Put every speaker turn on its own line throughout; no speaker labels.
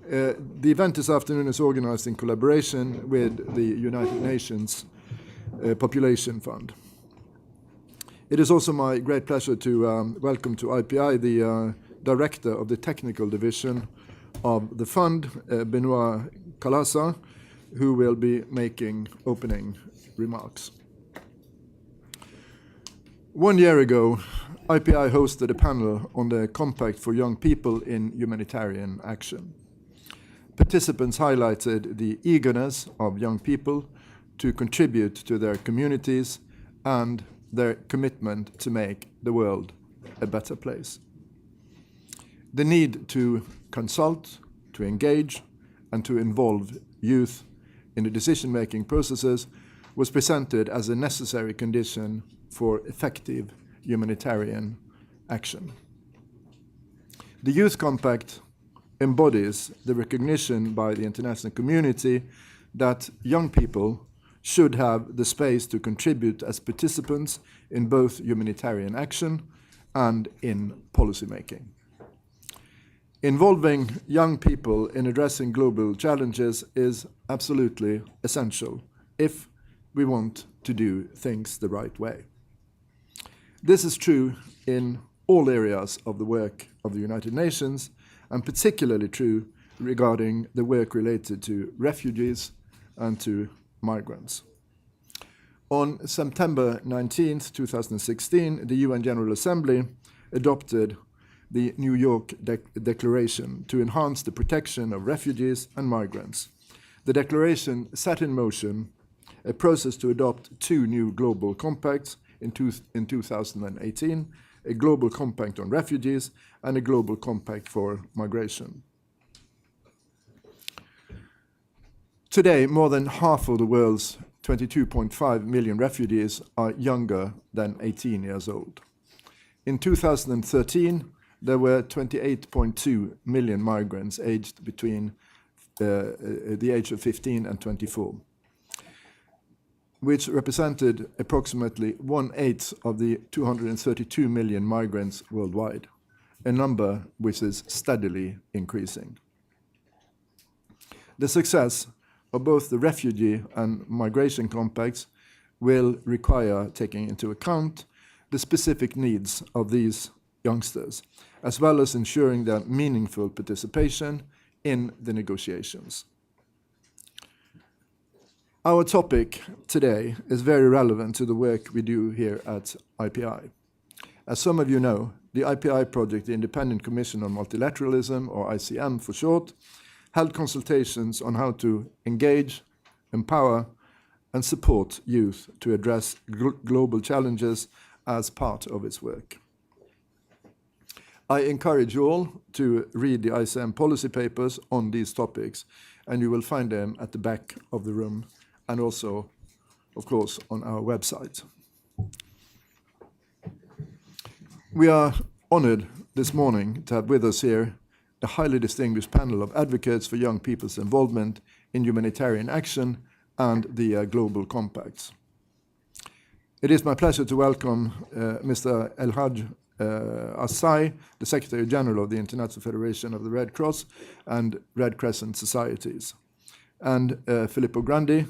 The event this afternoon is organized in collaboration with the United Nations Population Fund. It is also my great pleasure to welcome to IPI the Director of the Technical Division of the Fund, Benoit Kalasa, who will be making opening remarks. 1 year ago, IPI hosted a panel on the Compact for Young People in Humanitarian Action. Participants highlighted the eagerness of young people to contribute to their communities and their commitment to make the world a better place. The need to consult, to engage, and to involve youth in the decision-making processes was presented as a necessary condition for effective humanitarian action. The Youth Compact embodies the recognition by the international community that young people should have the space to contribute as participants in both humanitarian action and in policymaking. Involving young people in addressing global challenges is absolutely essential if we want to do things the right way. This is true in all areas of the work of the United Nations, and particularly true regarding the work related to refugees and to migrants. On September 19, 2016, the UN General Assembly adopted the New York Declaration to enhance the protection of refugees and migrants. The declaration set in motion a process to adopt 2 new global compacts in 2018, a global compact on refugees and a global compact for migration. Today, more than half of the world's 22.5 million refugees are younger than 18 years old. In 2013, there were 28.2 million migrants aged between the age of 15 and 24, which represented approximately 1/8 of the 232 million migrants worldwide, a number which is steadily increasing. The success of both the refugee and migration compacts will require taking into account the specific needs of these youngsters, as well as ensuring their meaningful participation in the negotiations. Our topic today is very relevant to the work we do here at IPI. As some of you know, the IPI project, the Independent Commission on Multilateralism, or ICM for short, held consultations on how to engage, empower, and support youth to address global challenges as part of its work. I encourage you all to read the ICM policy papers on these topics, and you will find them at the back of the room and also, of course, on our website. We are honored this morning to have with us here a highly distinguished panel of advocates for young people's involvement in humanitarian action and the global compacts. It is my pleasure to welcome Mr. El-Haj Assai, the Secretary General of the International Federation of the Red Cross and Red Crescent Societies, and Filippo Grandi,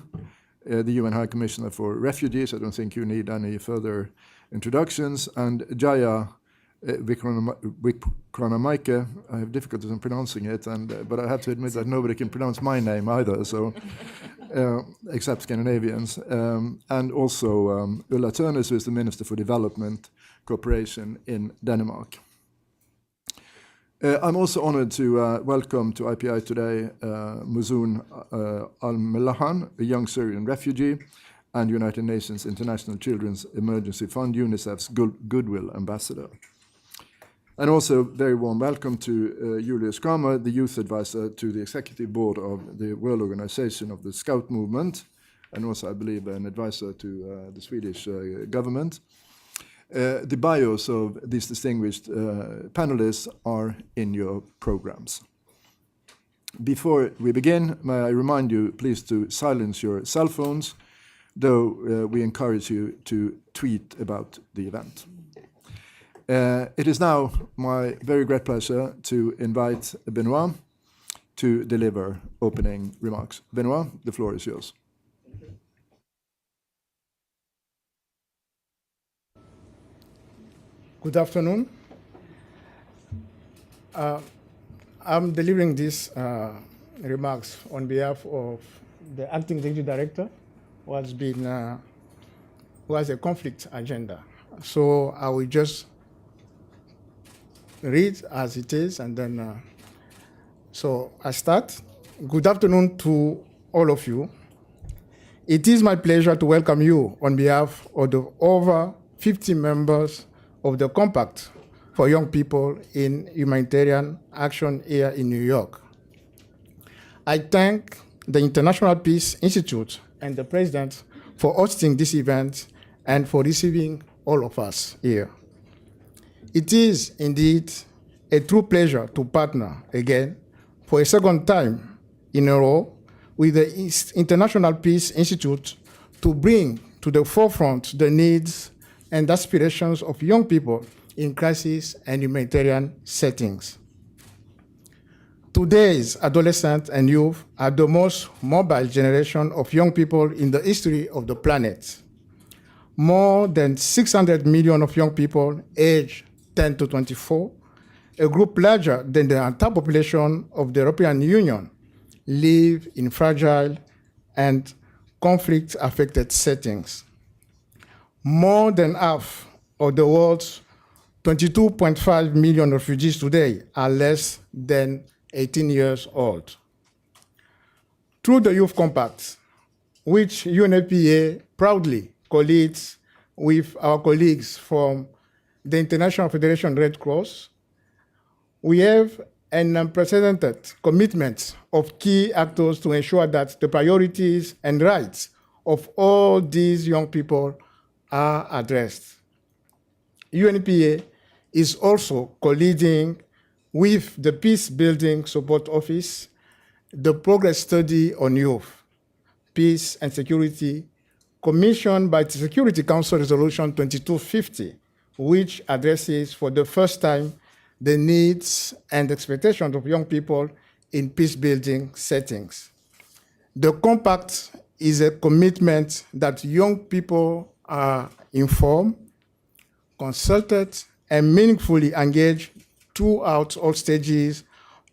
the UN High Commissioner for Refugees. I don't think you need any further introductions, and Jaya Wickranamayke. I have difficulties in pronouncing it, but I have to admit that nobody can pronounce my name either, so except Scandinavians. And also Ulla Tønnes, who is the Minister for Development Cooperation in Denmark. I'm also honored to welcome to IPI today Muzoon Al-Melahan, a young Syrian refugee and United Nations International Children's Emergency Fund, UNICEF's Goodwill Ambassador. And also very warm welcome to Julius Kramer, the Youth Advisor to the Executive Board of the World Organization of the Scout Movement, and also, I believe, an advisor to the Swedish government. The bios of these distinguished panelists are in your programs. Before we begin, may I remind you, please, to silence your cell phones, though we encourage you to tweet about the event. It is now my very great pleasure to invite Benoit to deliver opening remarks. Benoit, the floor is yours.
Good afternoon. I'm delivering these remarks on behalf of the acting executive director, who has a conflict agenda. So I will just read as it is, and then so I start. Good afternoon to all of you. It is my pleasure to welcome you on behalf of the over 50 members of the Compact for Young People in Humanitarian Action here in New York. I thank the International Peace Institute and the President for hosting this event and for receiving all of us here. It is indeed a true pleasure to partner again for a second time in a row with the International Peace Institute to bring to the forefront the needs and aspirations of young people in crisis and humanitarian settings. Today's adolescents and youth are the most mobile generation of young people in the history of the planet. More than 600 million of young people aged 10 to 24, a group larger than the entire population of the European Union, live in fragile and conflict-affected settings. More than half of the world's 22.5 million refugees today are less than 18 years old. Through the Youth Compact, which UNFPA proudly co-leads with our colleagues from the International Federation Red Cross, we have an unprecedented commitment of key actors to ensure that the priorities and rights of all these young people are addressed. UNFPA is also co-leading with the Peace Building Support Office the Progress Study on Youth, Peace and Security, commissioned by the Security Council Resolution 2250, which addresses for the first time the needs and expectations of young people in peace-building settings. The Compact is a commitment that young people are informed, consulted, and meaningfully engaged throughout all stages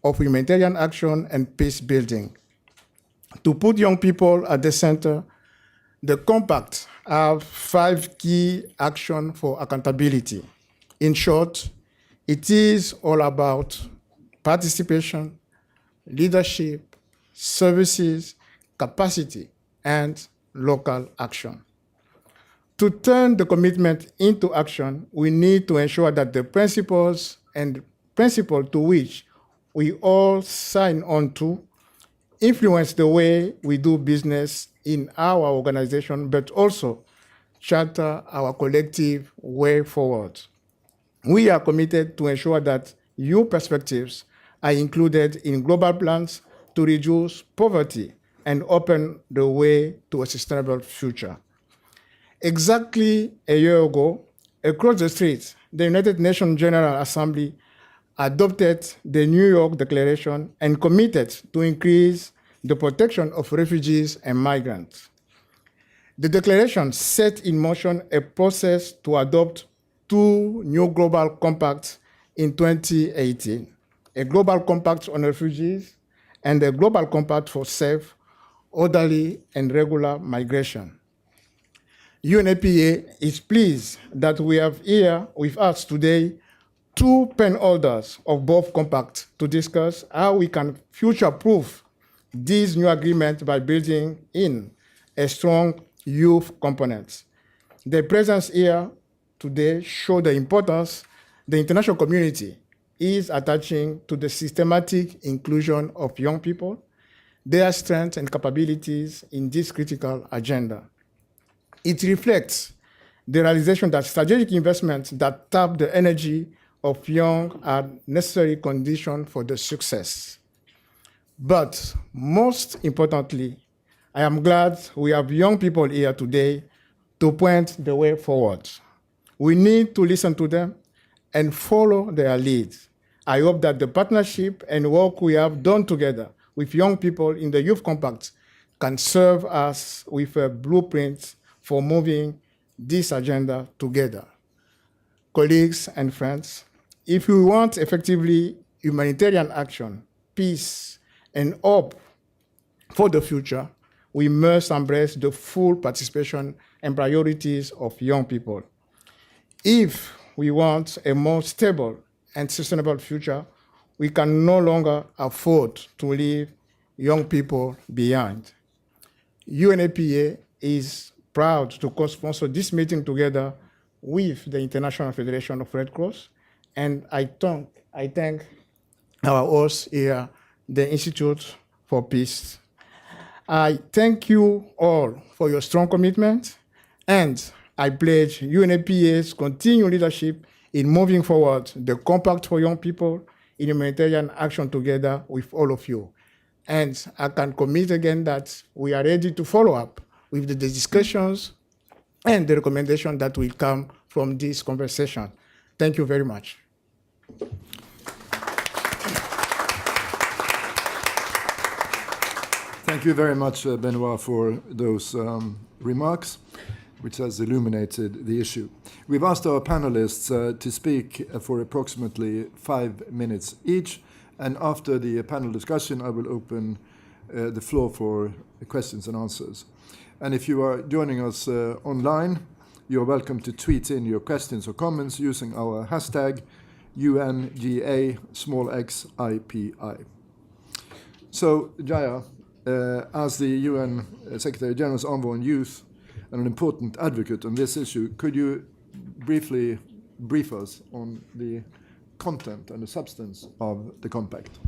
of humanitarian action and peace building. To put young people at the center, the Compact have 5 key actions for accountability. In short, it is all about participation, leadership, services, capacity, and local action. To turn the commitment into action, we need to ensure that the principles to which we all sign on to influence the way we do business in our organization, but also charter our collective way forward. We are committed to ensure that youth perspectives are included in global plans to reduce poverty and open the way to a sustainable future. Exactly a year ago, across the street, the United Nations General Assembly adopted the New York Declaration and committed to increase the protection of refugees and migrants. The declaration set in motion a process to adopt 2 new global compacts in 2018, a global compact on refugees and a global compact for safe, orderly, and regular migration. UNFPA is pleased that we have here with us today 2 pen holders of both compacts to discuss how we can future-proof these new agreements by building in a strong youth component. Their presence here today shows the importance the international community is attaching to the systematic inclusion of young people, their strengths and capabilities in this critical agenda. It reflects the realization that strategic investments that tap the energy of young are necessary conditions for the success. But most importantly, I am glad we have young people here today to point the way forward. We need to listen to them and follow their lead. I hope that the partnership and work we have done together with young people in the Youth Compact can serve us with a blueprint for moving this agenda together. Colleagues and friends, if we want effectively humanitarian action, peace, and hope for the future, we must embrace the full participation and priorities of young people. If we want a more stable and sustainable future, we can no longer afford to leave young people behind. UNFPA is proud to co-sponsor this meeting together with the International Federation of Red Cross, and I thank our host here, the Institute for Peace. I thank you all for your strong commitment, and I pledge UNFPA's continued leadership in moving forward the Compact for Young People in humanitarian action together with all of you. And I can commit again that we are ready to follow up with the discussions and the recommendation that will come from this conversation. Thank you very much.
Thank you very much, Benoit, for those remarks, which has illuminated the issue. We've asked our panelists to speak for approximately 5 minutes each, and after the panel discussion, I will open the floor for questions and answers. And if you are joining us online, you're welcome to tweet in your questions or comments using our hashtag UNGA_XIPI. So, Jaya, as the UN Secretary General's Envoy on Youth and an important advocate on this issue, could you briefly brief us on the content and the substance of the compact?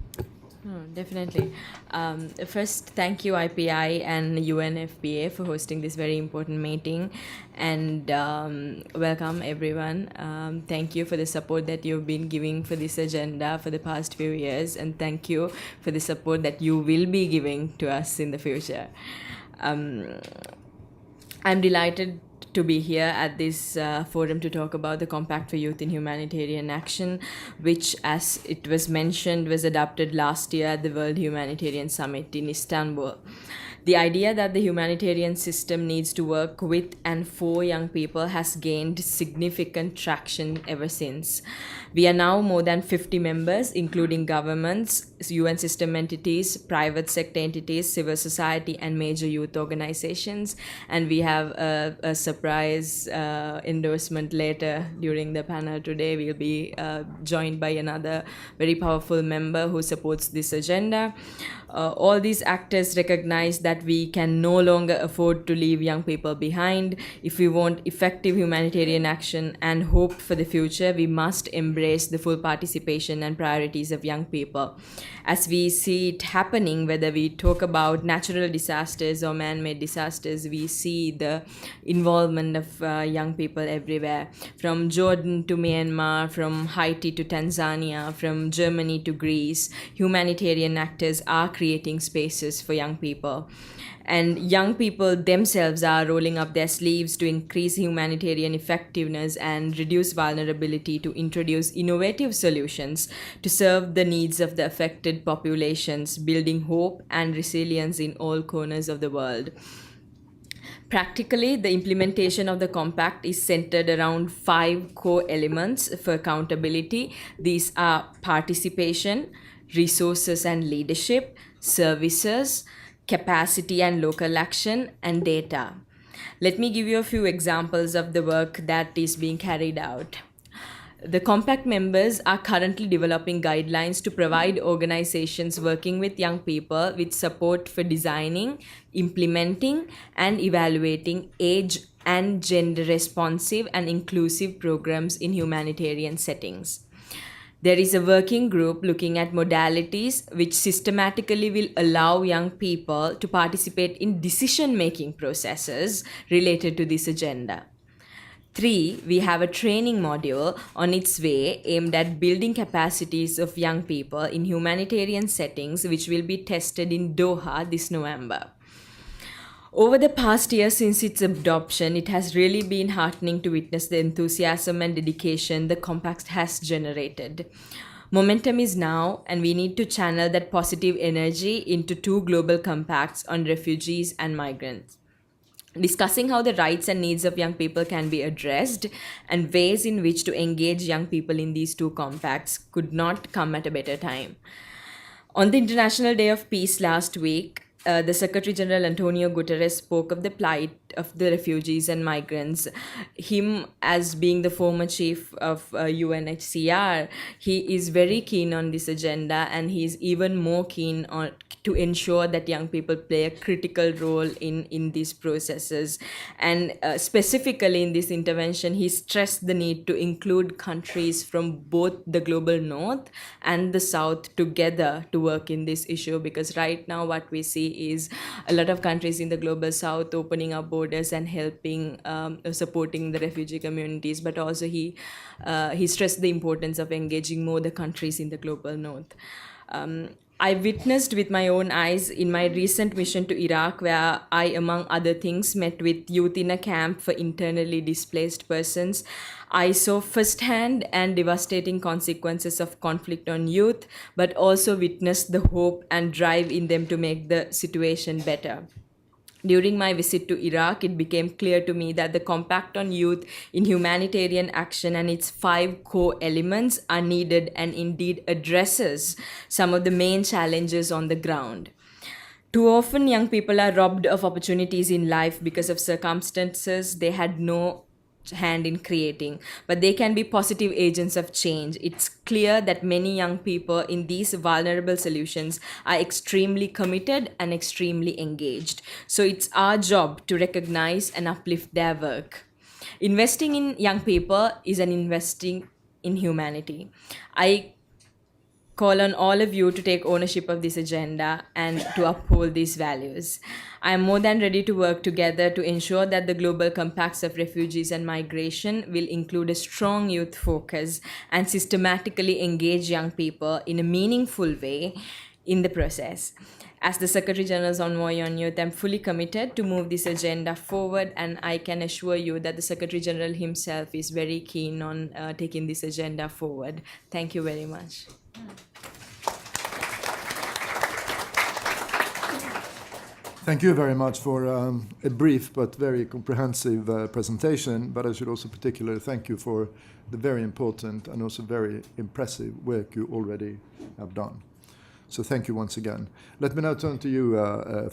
Definitely. First, thank you IPI and UNFPA for hosting this very important meeting, and welcome everyone. Thank you for the support that you've been giving for this agenda for the past few years, and thank you for the support that you will be giving to us in the future. I'm delighted to be here at this forum to talk about the Compact for Youth in Humanitarian Action, which, as it was mentioned, was adopted last year at the World Humanitarian Summit in Istanbul. The idea that the humanitarian system needs to work with and for young people has gained significant traction ever since. We are now more than 50 members, including governments, UN system entities, private sector entities, civil society, and major youth organizations. And we have a surprise endorsement later during the panel today. We'll be joined by another very powerful member who supports this agenda. All these actors recognize that we can no longer afford to leave young people behind. If we want effective humanitarian action and hope for the future, we must embrace the full participation and priorities of young people. As we see it happening, whether we talk about natural disasters or man-made disasters, we see the involvement of young people everywhere. From Jordan to Myanmar, from Haiti to Tanzania, from Germany to Greece, humanitarian actors are creating spaces for young people. And young people themselves are rolling up their sleeves to increase humanitarian effectiveness and reduce vulnerability, to introduce innovative solutions to serve the needs of the affected populations, building hope and resilience in all corners of the world. Practically, the implementation of the compact is centered around 5 core elements for accountability. These are participation, resources and leadership, services, capacity and local action, and data. Let me give you a few examples of the work that is being carried out. The Compact members are currently developing guidelines to provide organizations working with young people with support for designing, implementing, and evaluating age and gender responsive and inclusive programs in humanitarian settings. There is a working group looking at modalities which systematically will allow young people to participate in decision-making processes related to this agenda. 3, we have a training module on its way aimed at building capacities of young people in humanitarian settings, which will be tested in Doha this November. Over the past year since its adoption, it has really been heartening to witness the enthusiasm and dedication the Compact has generated. Momentum is now, and we need to channel that positive energy into 2 global compacts on refugees and migrants. Discussing how the rights and needs of young people can be addressed and ways in which to engage young people in these 2 compacts could not come at a better time. On the International Day of Peace last week, the Secretary General Antonio Guterres spoke of the plight of the refugees and migrants. Him, as being the former chief of UNHCR, he is very keen on this agenda, and he is even more keen on to ensure that young people play a critical role in these processes. And specifically in this intervention, he stressed the need to include countries from both the global north and the south together to work in this issue, because right now what we see is a lot of countries in the global south opening up borders and helping, supporting the refugee communities, but also he stressed the importance of engaging more the countries in the global north. I witnessed with my own eyes in my recent mission to Iraq, where I, among other things, met with youth in a camp for internally displaced persons. I saw firsthand and devastating consequences of conflict on youth, but also witnessed the hope and drive in them to make the situation better. During my visit to Iraq, it became clear to me that the Compact on Youth in Humanitarian Action and its 5 core elements are needed and indeed addresses some of the main challenges on the ground. Too often, young people are robbed of opportunities in life because of circumstances they had no hand in creating, but they can be positive agents of change. It's clear that many young people in these vulnerable solutions are extremely committed and extremely engaged. So it's our job to recognize and uplift their work. Investing in young people is an investing in humanity. I call on all of you to take ownership of this agenda and to uphold these values. I am more than ready to work together to ensure that the global compacts of refugees and migration will include a strong youth focus and systematically engage young people in a meaningful way in the process. As the Secretary General's Envoy on Youth, I'm fully committed to move this agenda forward, and I can assure you that the Secretary General himself is very keen on taking this agenda forward. Thank you very much.
Thank you very much for a brief but very comprehensive presentation, but I should also particularly thank you for the very important and also very impressive work you already have done. So thank you once again. Let me now turn to you,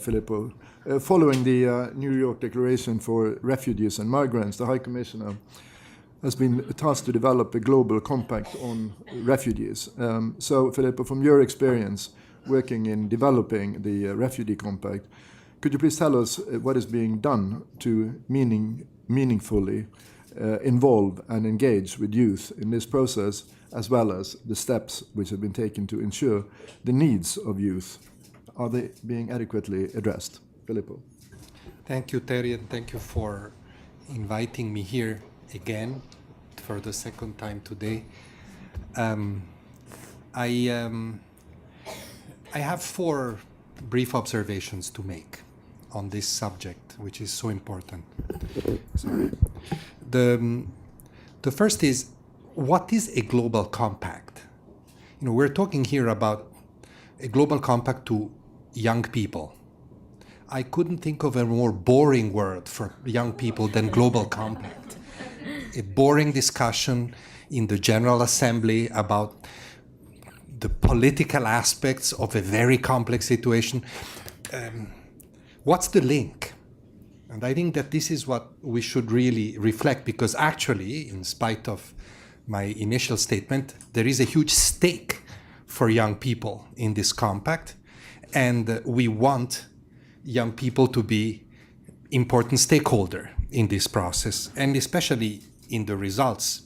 Filippo. Following the New York Declaration for Refugees and Migrants, the High Commissioner has been tasked to develop a global compact on refugees. So, Filippo, from your experience working in developing the refugee compact, could you please tell us what is being done to meaningfully involve and engage with youth in this process, as well as the steps which have been taken to ensure the needs of youth? Are they being adequately addressed? Filippo.
Thank you, Terry, and thank you for inviting me here again for the second time today. I have 4 brief observations to make on this subject, which is so important. Sorry. The first is, what is a global compact? You know, we're talking here about a global compact to young people. I couldn't think of a more boring word for young people than global compact. A boring discussion in the General Assembly about the political aspects of a very complex situation. What's the link? And I think that this is what we should really reflect, because actually, in spite of my initial statement, there is a huge stake for young people in this compact, and we want young people to be important stakeholder in this process, and especially in the results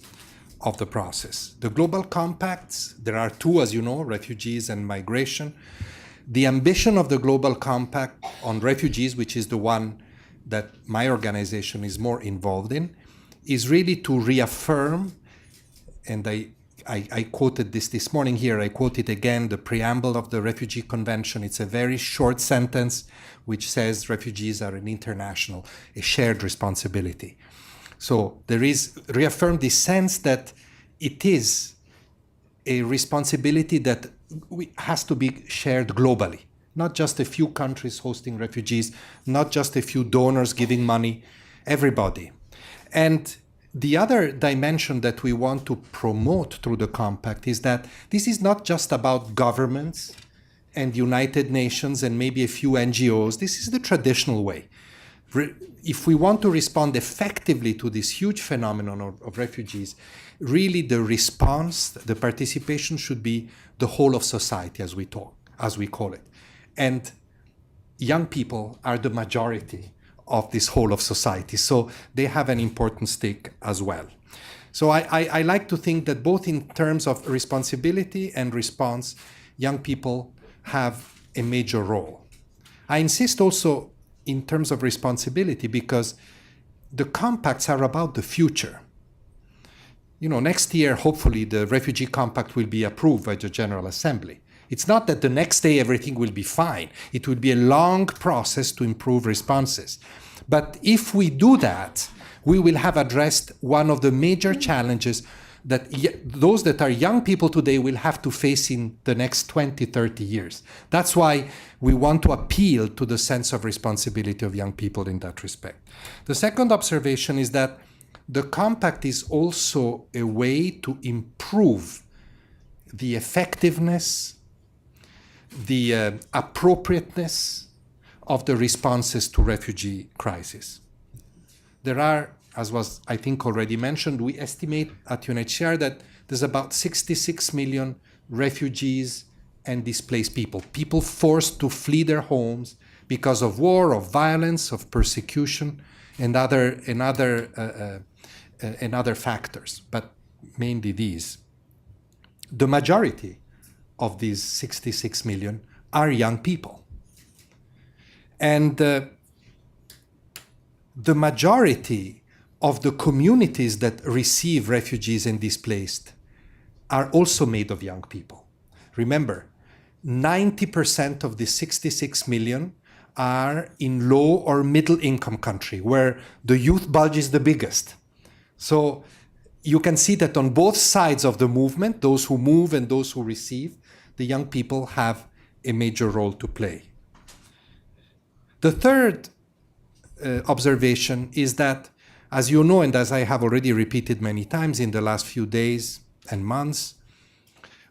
of the process. The global compacts, there are 2, as you know, refugees and migration. The ambition of the global compact on refugees, which is the one that my organization is more involved in, is really to reaffirm, and I quoted this morning here, I quote it again, the preamble of the Refugee Convention. It's a very short sentence which says refugees are an international, a shared responsibility. So there is reaffirmed this sense that it is a responsibility that has to be shared globally. Not just a few countries hosting refugees, not just a few donors giving money, everybody. And the other dimension that we want to promote through the compact is that this is not just about governments and United Nations and maybe a few NGOs. This is the traditional way. If we want to respond effectively to this huge phenomenon of refugees, really the response, the participation should be the whole of society, as we call it. And young people are the majority of this whole of society, so they have an important stake as well. So I like to think that both in terms of responsibility and response, young people have a major role. I insist also in terms of responsibility because the compacts are about the future. You know, next year, hopefully, the Refugee Compact will be approved by the General Assembly. It's not that the next day everything will be fine. It will be a long process to improve responses. But if we do that, we will have addressed one of the major challenges that those that are young people today will have to face in the next 20, 30 years. That's why we want to appeal to the sense of responsibility of young people in that respect. The second observation is that the compact is also a way to improve the effectiveness, the appropriateness of the responses to refugee crisis. There are, as was, I think, already mentioned, we estimate at UNHCR that there's about 66 million refugees and displaced people, people forced to flee their homes because of war, of violence, of persecution, and other factors, but mainly these. The majority of these 66 million are young people. And the majority of the communities that receive refugees and displaced are also made of young people. Remember, 90% of the 66 million are in low or middle income country where the youth bulge is the biggest. So you can see that on both sides of the movement, those who move and those who receive, the young people have a major role to play. The third observation is that, as you know, and as I have already repeated many times in the last few days and months,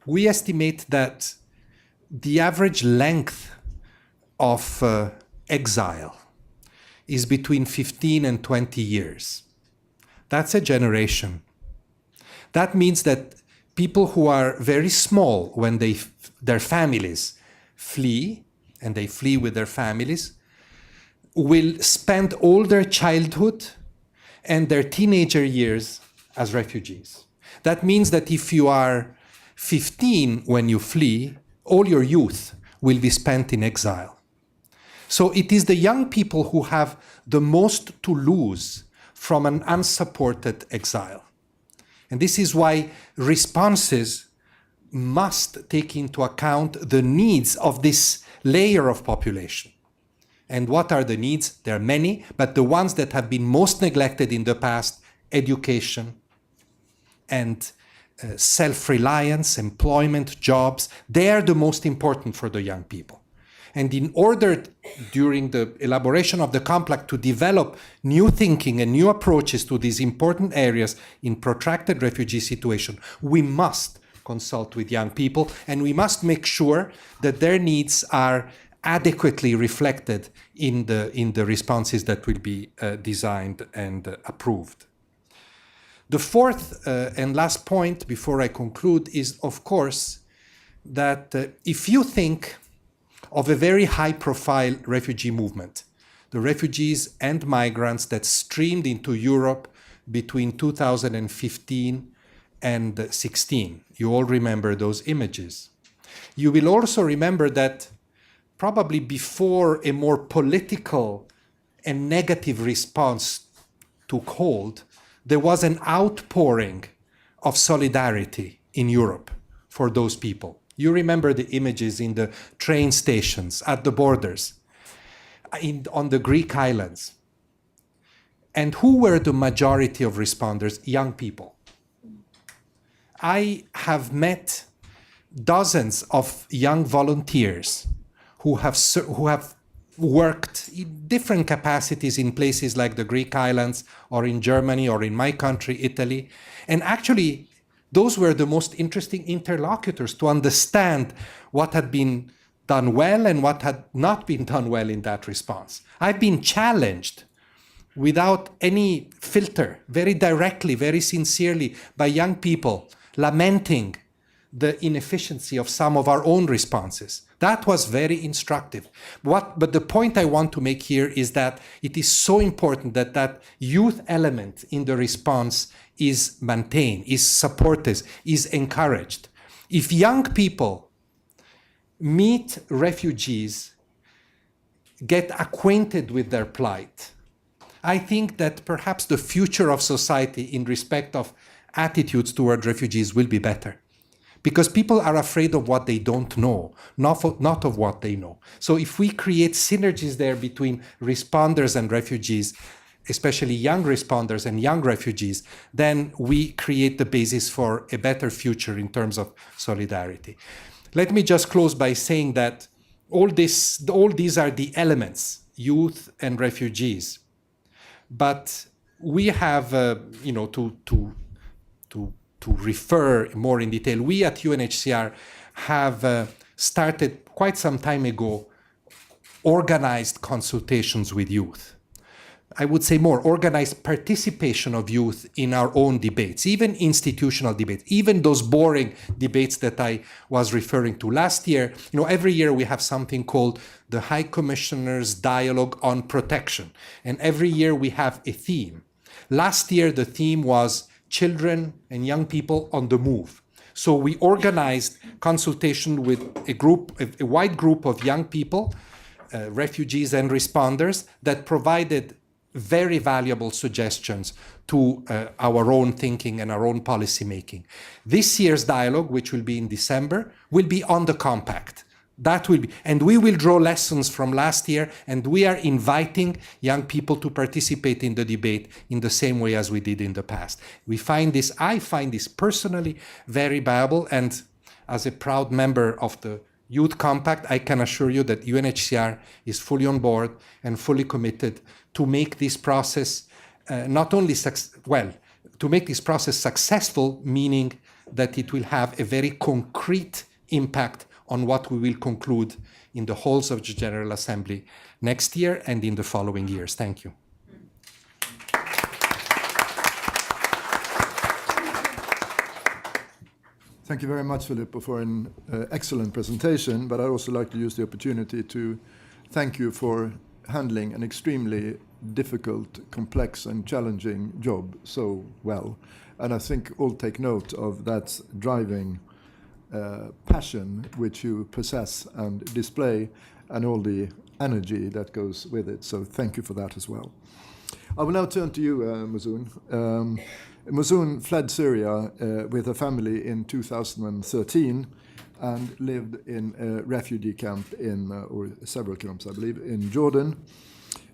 we estimate that the average length of exile is between 15 and 20 years. That's a generation. That means that people who are very small when their families flee, and they flee with their families, will spend all their childhood and their teenager years as refugees. That means that if you are 15 when you flee, all your youth will be spent in exile. So it is the young people who have the most to lose from an unsupported exile. And this is why responses must take into account the needs of this layer of population. And what are the needs? There are many, but the ones that have been most neglected in the past, education and self-reliance, employment, jobs, they are the most important for the young people. And in order, during the elaboration of the compact, to develop new thinking and new approaches to these important areas in protracted refugee situation, we must consult with young people, and we must make sure that their needs are adequately reflected in the responses that will be designed and approved. The fourth and last point before I conclude is, of course, that if you think of a very high-profile refugee movement, the refugees and migrants that streamed into Europe between 2015 and 16. You all remember those images. You will also remember that probably before a more political and negative response took hold, there was an outpouring of solidarity in Europe for those people. You remember the images in the train stations, at the borders, on the Greek islands. And who were the majority of responders? Young people. I have met dozens of young volunteers who have worked in different capacities in places like the Greek islands or in Germany or in my country, Italy. And actually, those were the most interesting interlocutors to understand what had been done well and what had not been done well in that response. I've been challenged without any filter, very directly, very sincerely, by young people lamenting the inefficiency of some of our own responses. That was very instructive. But the point I want to make here is that it is so important that that youth element in the response is maintained, is supported, is encouraged. If young people meet refugees, get acquainted with their plight, I think that perhaps the future of society in respect of attitudes toward refugees will be better. Because people are afraid of what they don't know, not of what they know. So if we create synergies there between responders and refugees, especially young responders and young refugees, then we create the basis for a better future in terms of solidarity. Let me just close by saying that all these are the elements, youth and refugees. But we have, to refer more in detail, we at UNHCR have started quite some time ago organized consultations with youth. I would say more organized participation of youth in our own debates, even institutional debates, even those boring debates that I was referring to last year. Every year we have something called the High Commissioner's Dialogue on Protection. And every year we have a theme. Last year the theme was children and young people on the move. So we organized consultation with a wide group of young people, refugees and responders, that provided very valuable suggestions to our own thinking and our own policy making. This year's dialogue, which will be in December, will be on the compact. And we will draw lessons from last year, and we are inviting young people to participate in the debate in the same way as we did in the past. I find this personally very valuable, and as a proud member of the Youth Compact, I can assure you that UNHCR is fully on board and fully committed to make this process to make this process successful, meaning that it will have a very concrete impact on what we will conclude in the halls of the General Assembly next year and in the following years. Thank you.
Thank you very much, Filippo, for an excellent presentation, but I'd also like to use the opportunity to thank you for handling an extremely difficult, complex and challenging job so well. And I think all take note of that driving passion which you possess and display, and all the energy that goes with it. So thank you for that as well. I will now turn to you, Muzun. Muzun fled Syria with her family in 2013 and lived in a refugee camp or several camps, I believe, in Jordan.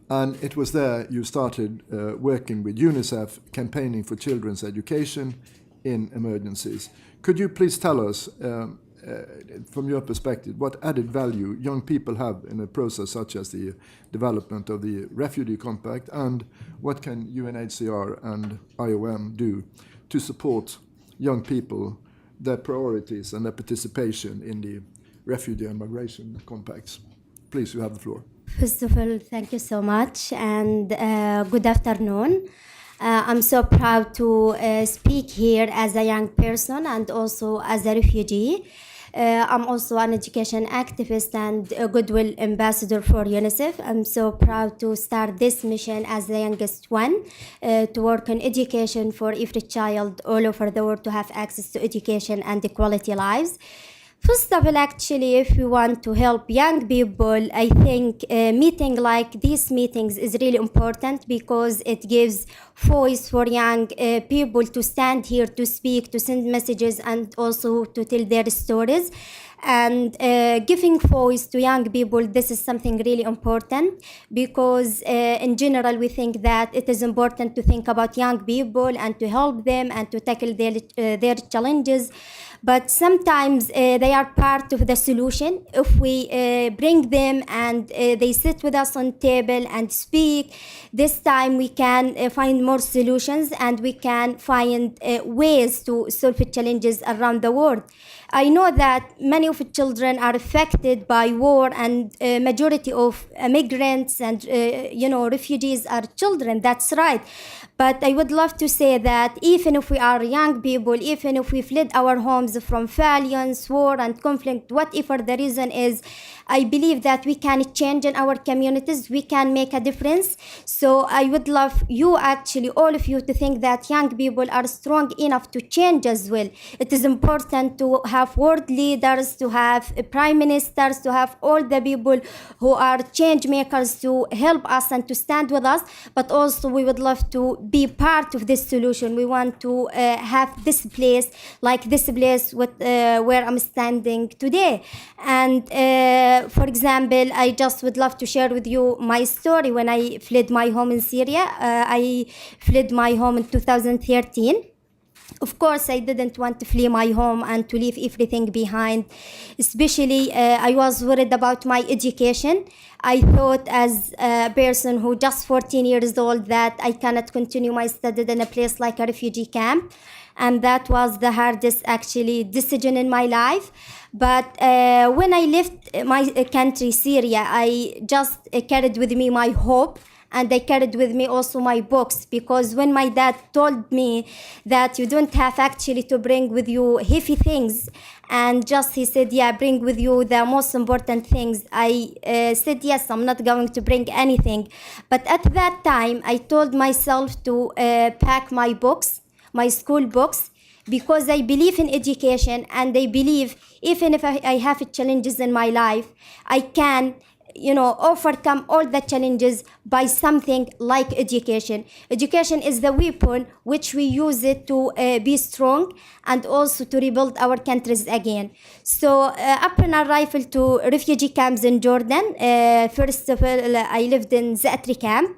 And it was there you started working with UNICEF, campaigning for children's education in emergencies. Could you please tell us, from your perspective, what added value young people have in a process such as the development of the Refugee Compact, and what can UNHCR and IOM do to support young people, their priorities and their participation in the Refugee and Migration Compacts? Please, you have the floor.
First of all, thank you so much, and good afternoon. I'm so proud to speak here as a young person and also as a refugee. I'm also an education activist and a goodwill ambassador for UNICEF. I'm so proud to start this mission as the youngest one, to work on education for every child all over the world to have access to education and quality lives. First of all, actually, if we want to help young people, I think meeting like these meetings is really important because it gives voice for young people to stand here, to speak, to send messages, and also to tell their stories. And giving voice to young people, this is something really important because in general we think that it is important to think about young people and to help them and to tackle their challenges. But sometimes they are part of the solution. If we bring them and they sit with us on table and speak, this time we can find more solutions and we can find ways to solve challenges around the world. I know that many of the children are affected by war, and majority of migrants and refugees are children. That's right. But I would love to say that even if we are young people, even if we fled our homes from violence, war, and conflict, whatever the reason is, I believe that we can change in our communities. We can make a difference. So I would love you, actually, all of you, to think that young people are strong enough to change as well. It is important to have world leaders, to have prime ministers, to have all the people who are change makers to help us and to stand with us. But also we would love to be part of this solution. We want to have this place, like this place with, where I'm standing today. And for example, I just would love to share with you my story when I fled my home in Syria. I fled my home in 2013. Of course, I didn't want to flee my home and to leave everything behind. Especially, I was worried about my education. I thought as a person who just 14 years old that I cannot continue my studies in a place like a refugee camp. And that was the hardest, actually, decision in my life. But when I left my country, Syria, I just carried with me my hope. And I carried with me also my books, because when my dad told me that you don't have actually to bring with you heavy things, and just he said, yeah, bring with you the most important things, I said, yes, I'm not going to bring anything. But at that time, I told myself to pack my books, my school books, because I believe in education, and I believe even if I have challenges in my life, I can overcome all the challenges by something like education. Education is the weapon which we use it to be strong and also to rebuild our countries again. So upon arrival to refugee camps in Jordan, first of all, I lived in Zatri camp.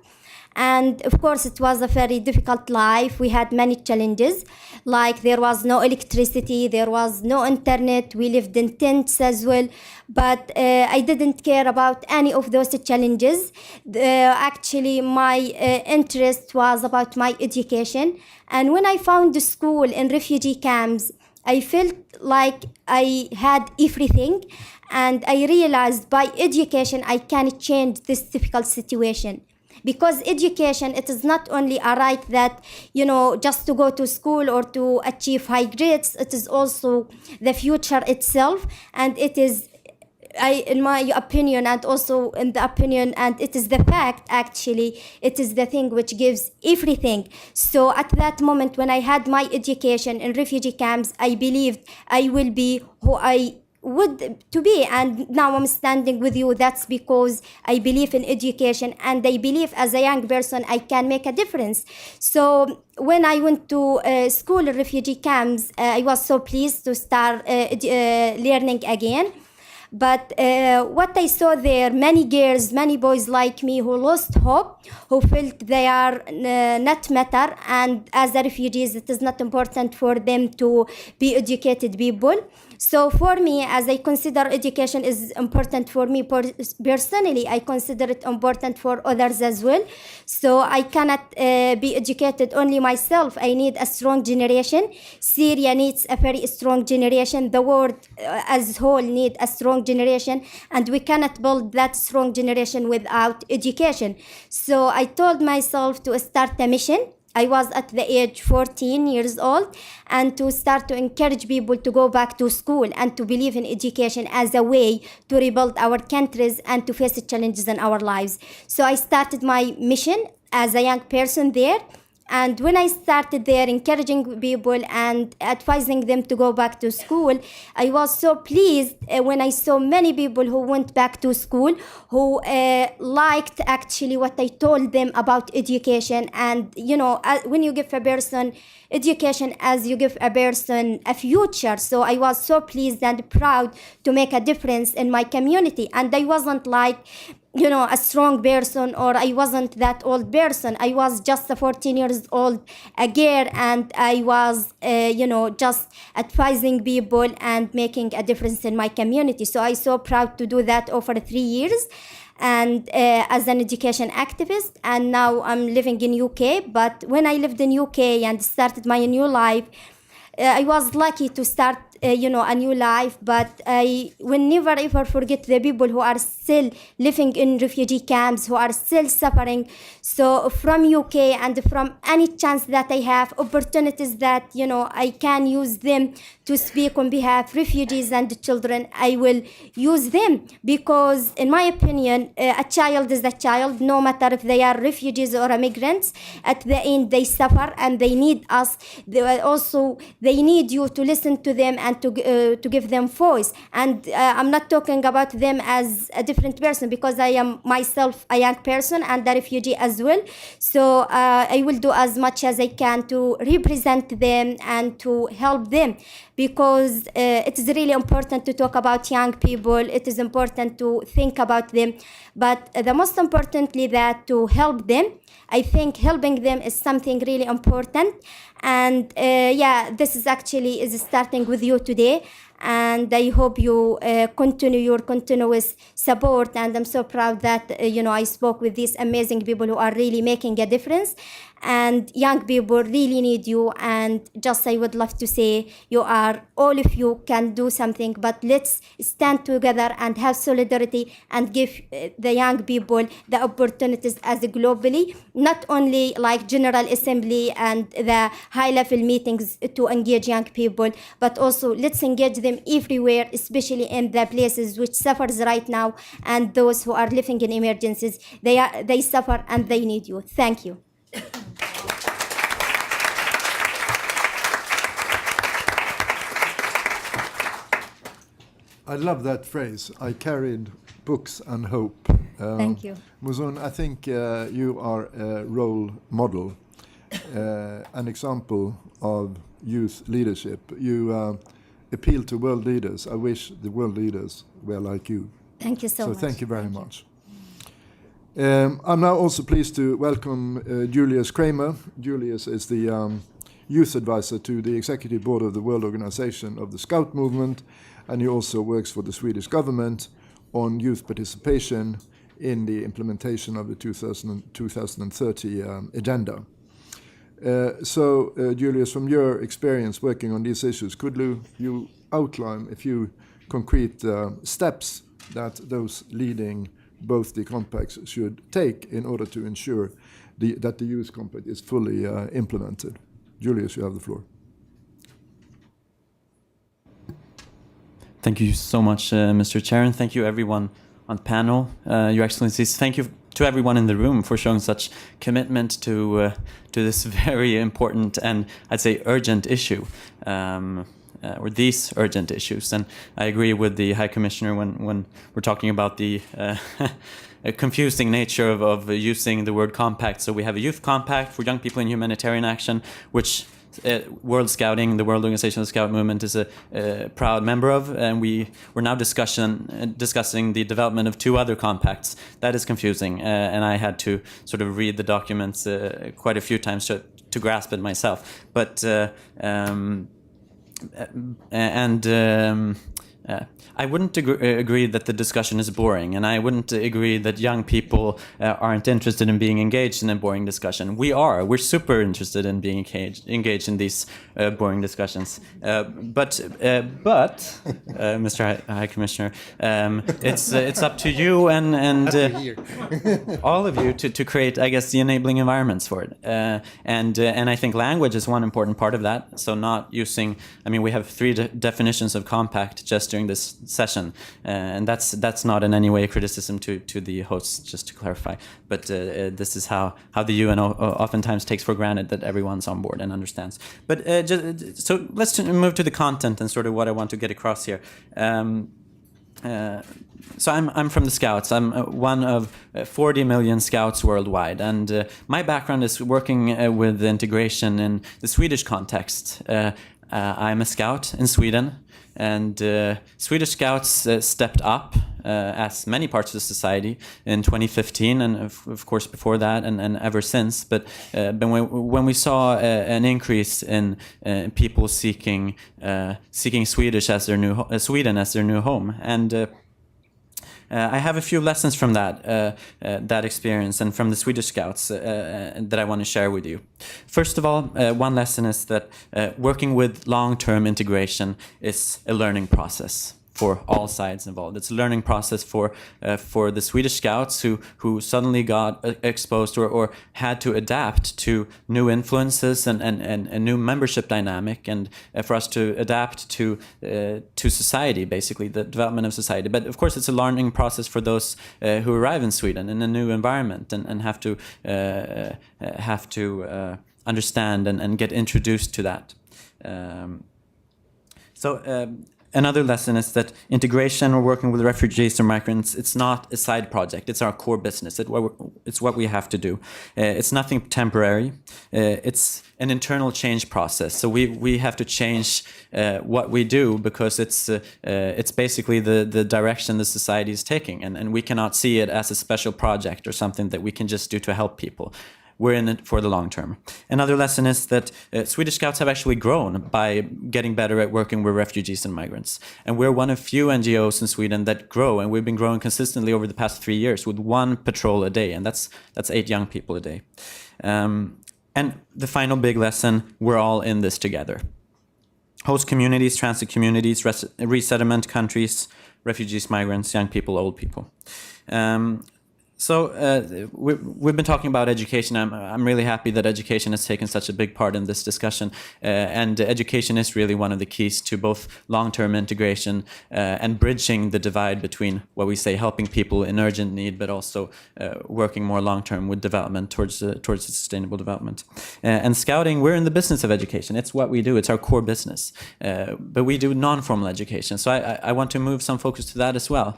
And of course, it was a very difficult life. We had many challenges, like there was no electricity, there was no internet, we lived in tents as well. But I didn't care about any of those challenges. Actually, my interest was about my education. And when I found the school in refugee camps, I felt like I had everything. And I realized by education, I can change this difficult situation. Because education, it is not only a right that, just to go to school or to achieve high grades, it is also the future itself. And it is, in my opinion, and also in the opinion, and it is the fact, actually, it is the thing which gives everything. So at that moment, when I had my education in refugee camps, I believed I will be who I would to be, and now I'm standing with you. That's because I believe in education, and I believe as a young person I can make a difference. So when I went to school in refugee camps, I was so pleased to start learning again. But what I saw there, many girls, many boys like me who lost hope, who felt they are not matter, and as a refugees, it is not important for them to be educated people. So for me, as I consider education is important for me personally, I consider it important for others as well. So I cannot be educated only myself. I need a strong generation. Syria needs a very strong generation. The world as a whole needs a strong generation, and we cannot build that strong generation without education. So I told myself to start a mission. I was at the age 14 years old, and to start to encourage people to go back to school and to believe in education as a way to rebuild our countries and to face the challenges in our lives. So I started my mission as a young person there. And when I started there encouraging people and advising them to go back to school, I was so pleased when I saw many people who went back to school, who liked actually what I told them about education. And, you know, when you give a person education as you give a person a future. So I was so pleased and proud to make a difference in my community. And I wasn't like, you know, a strong person, or I wasn't that old person. I was just a 14 years old a girl, and I was, you know, just advising people and making a difference in my community. So I'm so proud to do that over 3 years, and as an education activist. And now I'm living in UK. But when I lived in UK and started my new life, I was lucky to start, you know, a new life. But I will never ever forget the people who are still living in refugee camps, who are still suffering. So from UK and from any chance that I have, opportunities that, you know, I can use them to speak on behalf of refugees and children, I will use them. Because in my opinion, a child is a child, no matter if they are refugees or immigrants. At the end, they suffer and they need us. They need you to listen to them and to give them voice. And I'm not talking about them as a different person, because I am myself a young person and a refugee as well. So I will do as much as I can to represent them and to help them, because it is really important to talk about young people. It is important to think about them, but the most importantly that to help them. I think helping them is something really important. And yeah, this is starting with you today. And I hope you continue your continuous support. And I'm so proud that, you know, I spoke with these amazing people who are really making a difference. And young people really need you. And just I would love to say, all of you can do something, but let's stand together and have solidarity and give the young people the opportunities as globally, not only like General Assembly and the high-level meetings to engage young people, but also let's engage them everywhere, especially in the places which suffers right now, and those who are living in emergencies. They suffer and they need you. Thank you.
I love that phrase. I carried books and hope.
Thank you.
Muzun, I think you are a role model, an example of youth leadership. You appeal to world leaders. I wish the world leaders were like you.
Thank you so much.
So thank you very much. I'm now also pleased to welcome Julius Kramer. Julius is the youth advisor to the executive board of the World Organization of the Scout Movement, and he also works for the Swedish government on youth participation in the implementation of the 2030 agenda. So, Julius, from your experience working on these issues, could you outline a few concrete steps that those leading both the compacts should take in order to ensure that the youth compact is fully implemented? Julius, you have the floor.
Thank you so much, Mr. Chair, and thank you everyone on the panel. Your Excellencies, thank you to everyone in the room for showing such commitment to this very important and I'd say urgent issue, or these urgent issues. And I agree with the High Commissioner when we're talking about the confusing nature of using the word compact. So we have a youth compact for young people in humanitarian action, which World Scouting, the World Organization of the Scout Movement, is a proud member of, and we're now discussing the development of two other compacts. That is confusing, and I had to sort of read the documents quite a few times to grasp it myself. But I wouldn't agree that the discussion is boring, and I wouldn't agree that young people aren't interested in being engaged in a boring discussion. We're super interested in being engaged in these boring discussions. But Mr. High Commissioner, it's up to you and all of you to create, I guess, the enabling environments for it. And I think language is one important part of that. So not using, I mean, we have three definitions of compact, just during this session, and that's not in any way a criticism to the hosts, just to clarify. But this is how the UN oftentimes takes for granted that everyone's on board and understands. But so let's move to the content and sort of what I want to get across here. So I'm from the Scouts. I'm one of 40 million Scouts worldwide, and my background is working with integration in the Swedish context. I'm a Scout in Sweden, and Swedish Scouts stepped up, as many parts of society, in 2015, and of course before that, and ever since. But when we saw an increase in people seeking Sweden as their new home, and I have a few lessons from that experience and from the Swedish Scouts that I want to share with you. First of all, one lesson is that working with long-term integration is a learning process for all sides involved. It's a learning process for the Swedish Scouts who suddenly got exposed or had to adapt to new influences and a new membership dynamic, and for us to adapt to society, basically the development of society. But of course, it's a learning process for those who arrive in Sweden in a new environment and have to understand and get introduced to that. Another lesson is that integration or working with refugees or migrants, it's not a side project. It's our core business. It's what we have to do. It's nothing temporary. It's an internal change process. So we have to change what we do because it's basically the direction the society is taking. And we cannot see it as a special project or something that we can just do to help people. We're in it for the long term. Another lesson is that Swedish Scouts have actually grown by getting better at working with refugees and migrants. And we're one of few NGOs in Sweden that grow, and we've been growing consistently over the past 3 years with 1 patrol a day, and that's 8 young people a day. And the final big lesson, we're all in this together. Host communities, transit communities, resettlement countries, refugees, migrants, young people, old people. So we've been talking about education. I'm really happy that education has taken such a big part in this discussion. And education is really one of the keys to both long-term integration and bridging the divide between what we say helping people in urgent need, but also working more long-term with development towards sustainable development. And Scouting, we're in the business of education. It's what we do. It's our core business. But we do non-formal education. So I want to move some focus to that as well,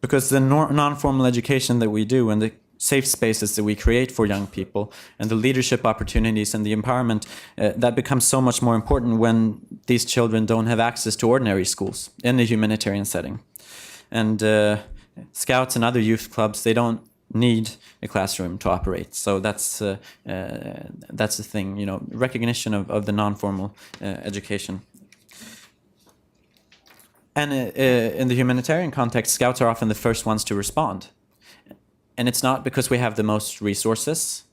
because the non-formal education that we do and the safe spaces that we create for young people and the leadership opportunities and the empowerment, that becomes so much more important when these children don't have access to ordinary schools in a humanitarian setting. And Scouts and other youth clubs, they don't need a classroom to operate. So that's the thing, recognition of the non-formal education. And in the humanitarian context, Scouts are often the first ones to respond. And it's not because we have the most resources.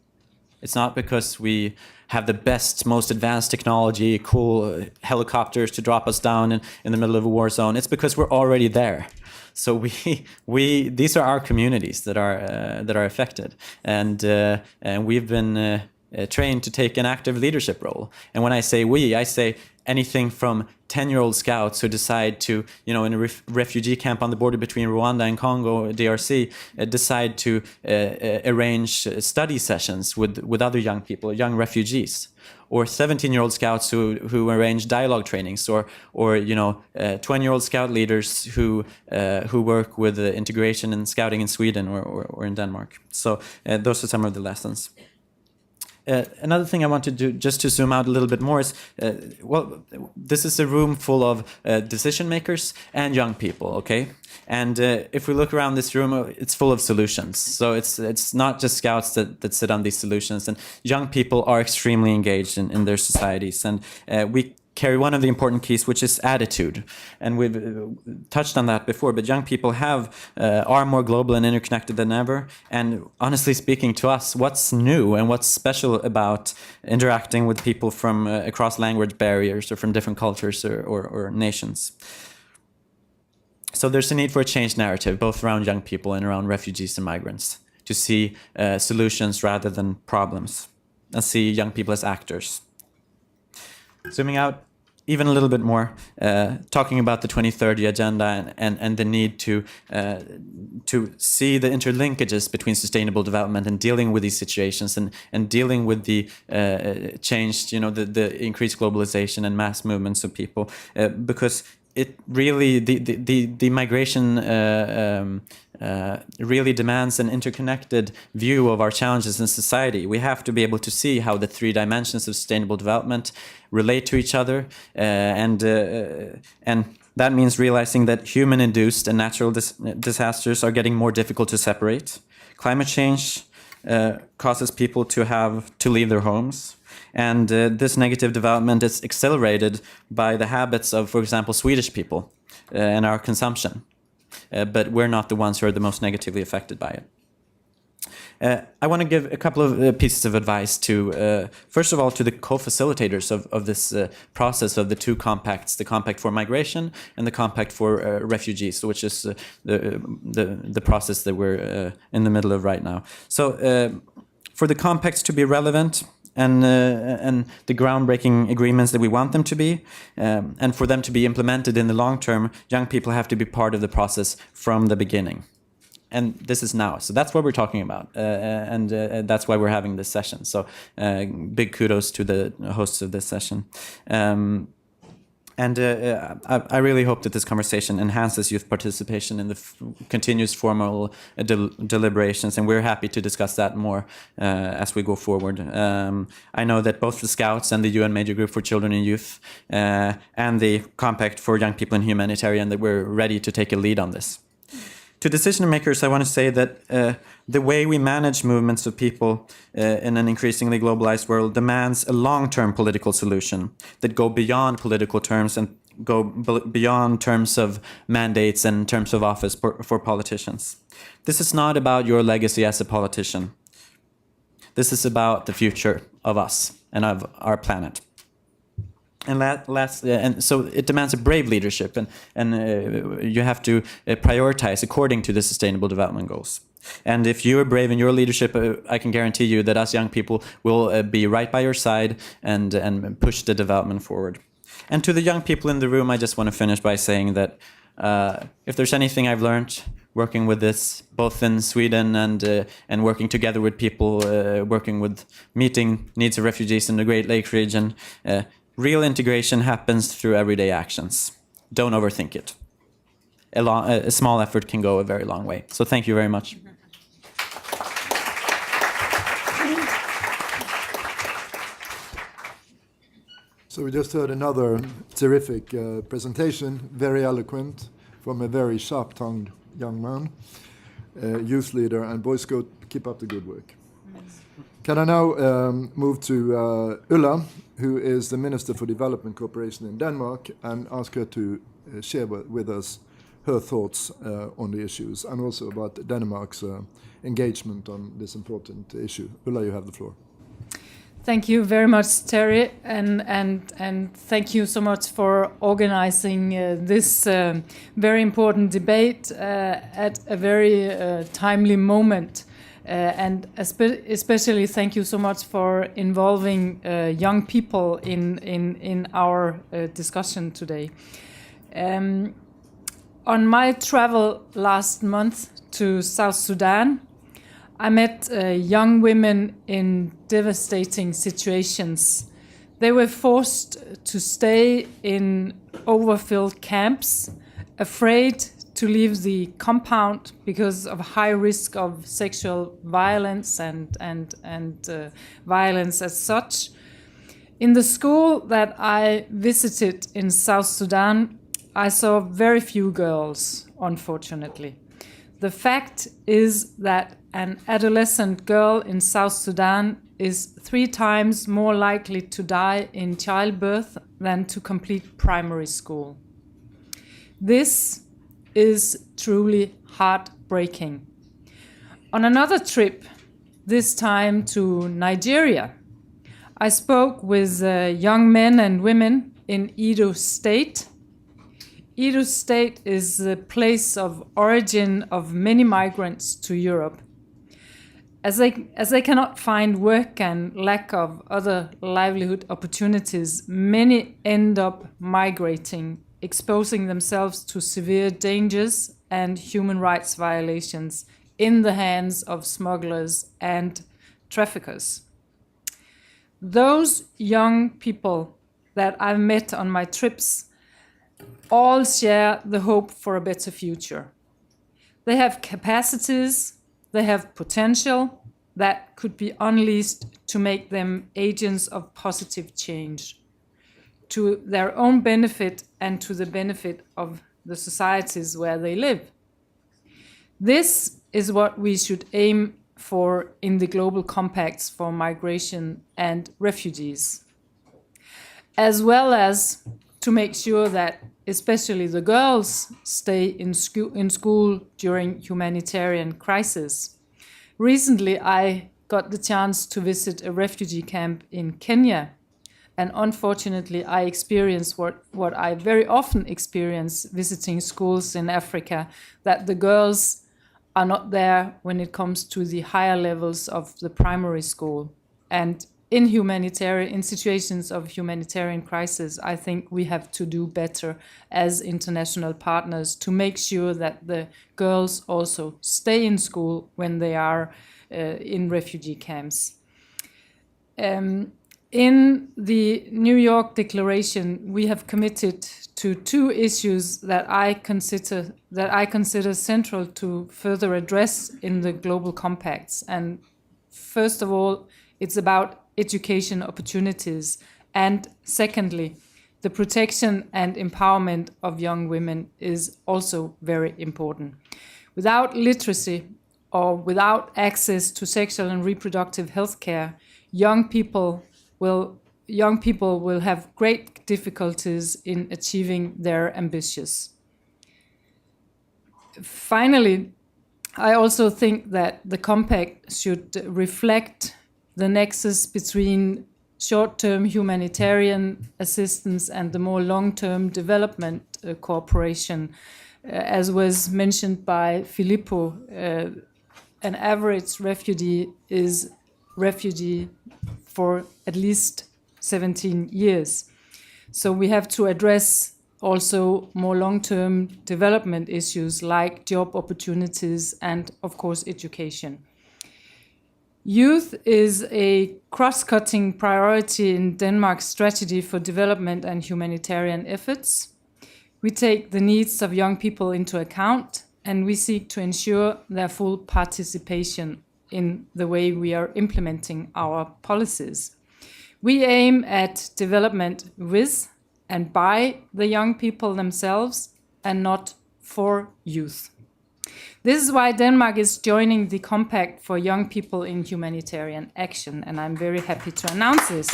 It's not because we have the best, most advanced technology, cool helicopters to drop us down in the middle of a war zone. It's because we're already there. So these are our communities that are affected, and we've been trained to take an active leadership role. And when I say we, I say anything from 10-year-old Scouts who decide to, in a refugee camp on the border between Rwanda and Congo, DRC, decide to arrange study sessions with other young people, young refugees, or 17-year-old Scouts who arrange dialogue trainings, or 20-year-old Scout leaders who work with integration and Scouting in Sweden or in Denmark. So those are some of the lessons. Another thing I want to do, just to zoom out a little bit more, is, this is a room full of decision makers and young people, okay? And if we look around this room, it's full of solutions. So it's not just Scouts that sit on these solutions, and young people are extremely engaged in their societies. And we carry one of the important keys, which is attitude. And we've touched on that before, but young people are more global and interconnected than ever. And honestly speaking, to us, what's new and what's special about interacting with people from across language barriers or from different cultures or nations? So there's a need for a changed narrative, both around young people and around refugees and migrants, to see solutions rather than problems, and see young people as actors. Zooming out even a little bit more, talking about the 2030 agenda and the need to see the interlinkages between sustainable development and dealing with these situations and dealing with the changed, the increased globalization and mass movements of people, because it really the migration really demands an interconnected view of our challenges in society. We have to be able to see how the three dimensions of sustainable development relate to each other, and that means realizing that human-induced and natural disasters are getting more difficult to separate. Climate change causes people to leave their homes. And this negative development is accelerated by the habits of, for example, Swedish people and our consumption. But we're not the ones who are the most negatively affected by it. I want to give a couple of pieces of advice to, first of all, to the co-facilitators of this process of the two compacts, the Compact for Migration and the Compact for Refugees, which is the process that we're in the middle of right now. So for the compacts to be relevant, and the groundbreaking agreements that we want them to be, and for them to be implemented in the long term, young people have to be part of the process from the beginning. And this is now. So that's what we're talking about. And that's why we're having this session. So big kudos to the hosts of this session. I really hope that this conversation enhances youth participation in the continuous formal deliberations, and we're happy to discuss that more as we go forward. I know that both the Scouts and the UN Major Group for Children and Youth and the Compact for Young People and Humanitarian, that we're ready to take a lead on this. To decision makers, I want to say that the way we manage movements of people in an increasingly globalized world demands a long-term political solution that go beyond political terms and go beyond terms of mandates and terms of office for politicians. This is not about your legacy as a politician. This is about the future of us and of our planet. And so it demands a brave leadership, and you have to prioritize according to the Sustainable Development Goals. And if you are brave in your leadership, I can guarantee you that us young people will be right by your side and push the development forward. And to the young people in the room, I just want to finish by saying that if there's anything I've learned working with this, both in Sweden and working together with people, working with meeting needs of refugees in the Great Lakes region, real integration happens through everyday actions. Don't overthink it. A small effort can go a very long way. So thank you very much.
So we just heard another terrific presentation, very eloquent, from a very sharp-tongued young man, youth leader and Boy Scout. Keep up the good work. Can I now move to Ulla, who is the Minister for Development Cooperation in Denmark, and ask her to share with us her thoughts on the issues and also about Denmark's engagement on this important issue. Ulla, you have the floor.
Thank you very much, Terry, and thank you so much for organizing this very important debate at a very timely moment. And especially thank you so much for involving young people in our discussion today. On my travel last month to South Sudan, I met young women in devastating situations. They were forced to stay in overfilled camps, afraid to leave the compound because of high risk of sexual violence and violence as such. In the school that I visited in South Sudan, I saw very few girls, unfortunately. The fact is that an adolescent girl in South Sudan is 3 times more likely to die in childbirth than to complete primary school. This is truly heartbreaking. On another trip, this time to Nigeria, I spoke with young men and women in Edo State. Edo State is the place of origin of many migrants to Europe. as they cannot find work and lack of other livelihood opportunities, many end up migrating, exposing themselves to severe dangers and human rights violations in the hands of smugglers and traffickers. Those young people that I've met on my trips all share the hope for a better future. They have capacities, they have potential that could be unleashed to make them agents of positive change, to their own benefit and to the benefit of the societies where they live. This is what we should aim for in the global compacts for migration and refugees, as well as to make sure that especially the girls stay in school during humanitarian crisis. Recently, I got the chance to visit a refugee camp in Kenya, and unfortunately, I experienced what I very often experience visiting schools in Africa, that the girls are not there when it comes to the higher levels of the primary school. And in situations of humanitarian crisis, I think we have to do better as international partners to make sure that the girls also stay in school when they are in refugee camps. In the New York Declaration, we have committed to two issues that I consider central to further address in the global compacts. And first of all, it's about education opportunities. And secondly, the protection and empowerment of young women is also very important. Without literacy or without access to sexual and reproductive health care, young people will have great difficulties in achieving their ambitions. Finally, I also think that the compact should reflect the nexus between short-term humanitarian assistance and the more long-term development cooperation. As was mentioned by Filippo, an average refugee is refugee for at least 17 years. So we have to address also more long-term development issues like job opportunities and, of course, education. Youth is a cross-cutting priority in Denmark's strategy for development and humanitarian efforts. We take the needs of young people into account, and we seek to ensure their full participation in the way we are implementing our policies. We aim at development with and by the young people themselves and not for youth. This is why Denmark is joining the Compact for Young People in Humanitarian Action, and I'm very happy to announce this.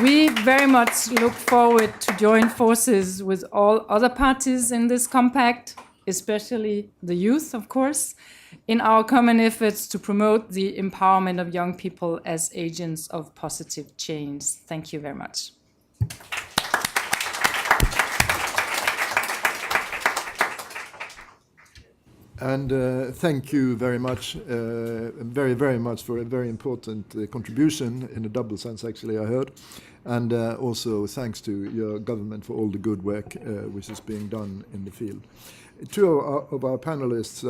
We very much look forward to join forces with all other parties in this compact, especially the youth, of course, in our common efforts to promote the empowerment of young people as agents of positive change. Thank you very much.
And thank you very much, very much for a very important contribution in a double sense, actually, I heard. And also thanks to your government for all the good work which is being done in the field. Two of our panelists,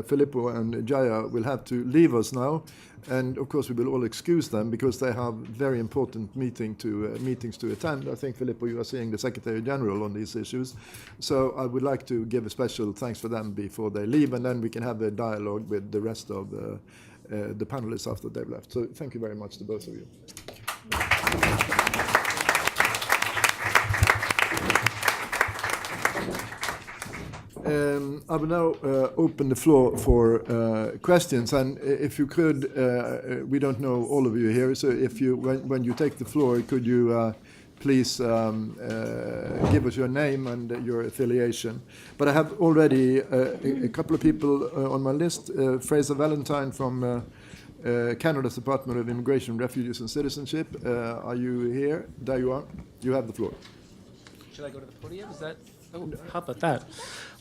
Filippo and Jaya, will have to leave us now. And of course, we will all excuse them because they have very important meetings to attend. I think, Filippo, you are seeing the Secretary General on these issues. So I would like to give a special thanks for them before they leave, and then we can have a dialogue with the rest of the panelists after they've left. So thank you very much to both of you. I will now open the floor for questions, and if you could, we don't know all of you here, so if you, when you take the floor, could you please give us your name and your affiliation. But I have already a couple of people on my list. Fraser Valentine from Canada's Department of Immigration, Refugees and Citizenship. Are you here? There you are. You have the floor.
Should I go to the podium? Is that... How about that?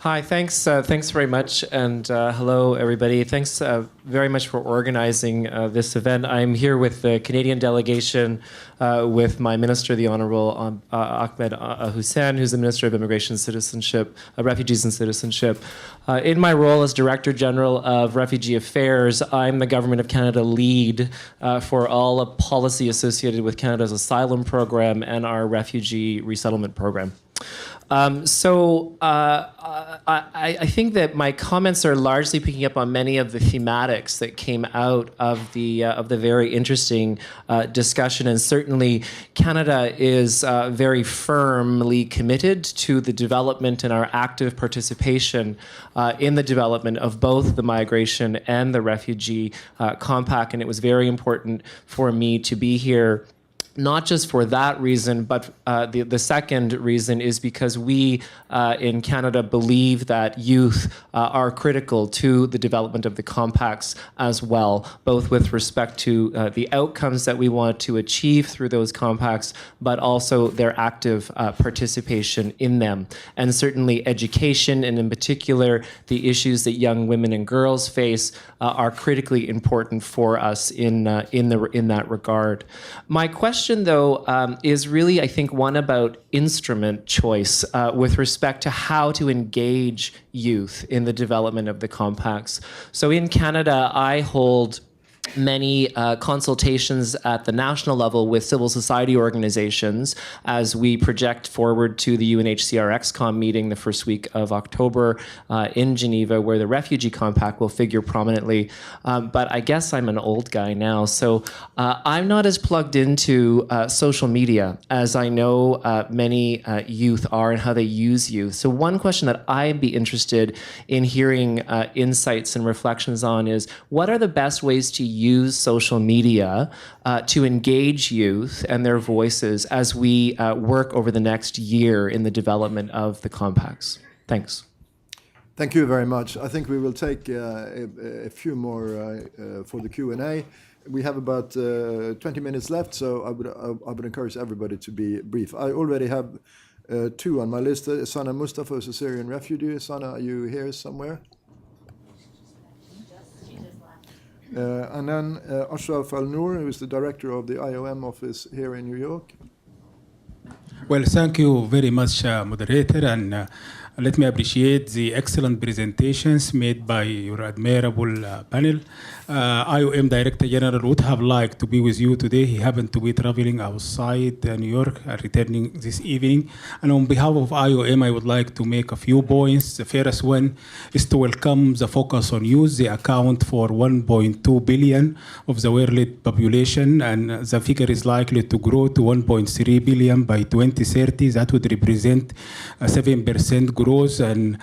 Hi, thanks very much, and hello, everybody. Thanks very much for organizing this event. I'm here with the Canadian delegation with my minister, the Honourable Ahmed Hussein, who's the Minister of Immigration, Citizenship, Refugees and Citizenship. In my role as Director General of Refugee Affairs, I'm the Government of Canada lead for all policy associated with Canada's asylum program and our refugee resettlement program. I think that my comments are largely picking up on many of the thematics that came out of the very interesting discussion, and certainly Canada is very firmly committed to the development and our active participation in the development of both the migration and the refugee compact, and it was very important for me to be here. Not just for that reason, but the second reason is because we in Canada believe that youth are critical to the development of the compacts as well, both with respect to the outcomes that we want to achieve through those compacts, but also their active participation in them. And certainly education, and in particular, the issues that young women and girls face are critically important for us in that regard. My question, though, is really, I think, one about instrument choice with respect to how to engage youth in the development of the compacts. So in Canada, I hold many consultations at the national level with civil society organizations as we project forward to the UNHCR XCOM meeting the first week of October in Geneva, where the Refugee Compact will figure prominently. But I guess I'm an old guy now, so I'm not as plugged into social media as I know many youth are and how they use youth. So one question that I'd be interested in hearing insights and reflections on is, what are the best ways to use social media to engage youth and their voices as we work over the next year in the development of the compacts? Thanks.
Thank you very much. I think we will take a few more for the Q&A. We have about 20 minutes left, so I would encourage everybody to be brief. I already have two on my list. Sana Mustafa is a Syrian refugee. Sana, are you here somewhere? And then Ashraf Al-Noor, who is the director of the IOM office here in New York.
Well, thank you very much, moderator, and let me appreciate the excellent presentations made by your admirable panel. IOM Director General would have liked to be with you today. He happened to be traveling outside New York, returning this evening. And on behalf of IOM, I would like to make a few points. The first one is to welcome the focus on youth. They account for 1.2 billion of the world population, and the figure is likely to grow to 1.3 billion by 2030. That would represent 7% growth, and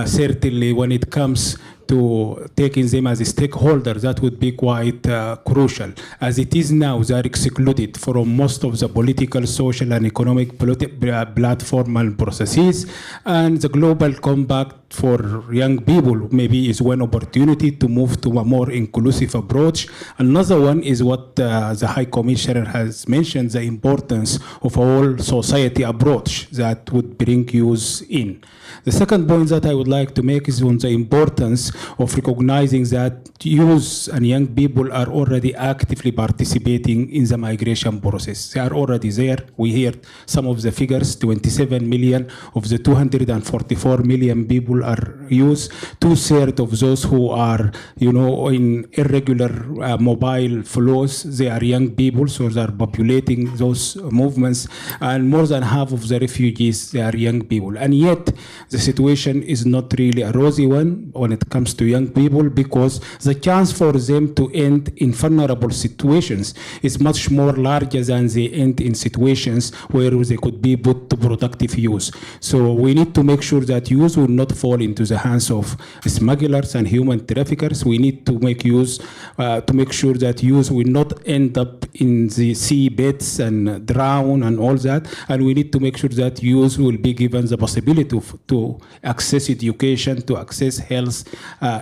certainly when it comes to taking them as a stakeholder, that would be quite crucial. As it is now, they are excluded from most of the political, social, and economic platform and processes. And the Global Compact for young people maybe is one opportunity to move to a more inclusive approach. Another one is what the High Commissioner has mentioned, the importance of a whole society approach that would bring youth in. The second point that I would like to make is on the importance of recognizing that youth and young people are already actively participating in the migration process. They are already there. We heard some of the figures. 27 million of the 244 million people are youth. 2/3 of those who are, in irregular mobile flows, they are young people, so they are populating those movements. And more than half of the refugees, they are young people. And yet, the situation is not really a rosy one when it comes to young people, because the chance for them to end in vulnerable situations is much more larger than they end in situations where they could be put to productive use. So we need to make sure that youth will not fall into the hands of smugglers and human traffickers. We need to make sure that youth will not end up in the sea beds and drown and all that. And we need to make sure that youth will be given the possibility to access education, to access health,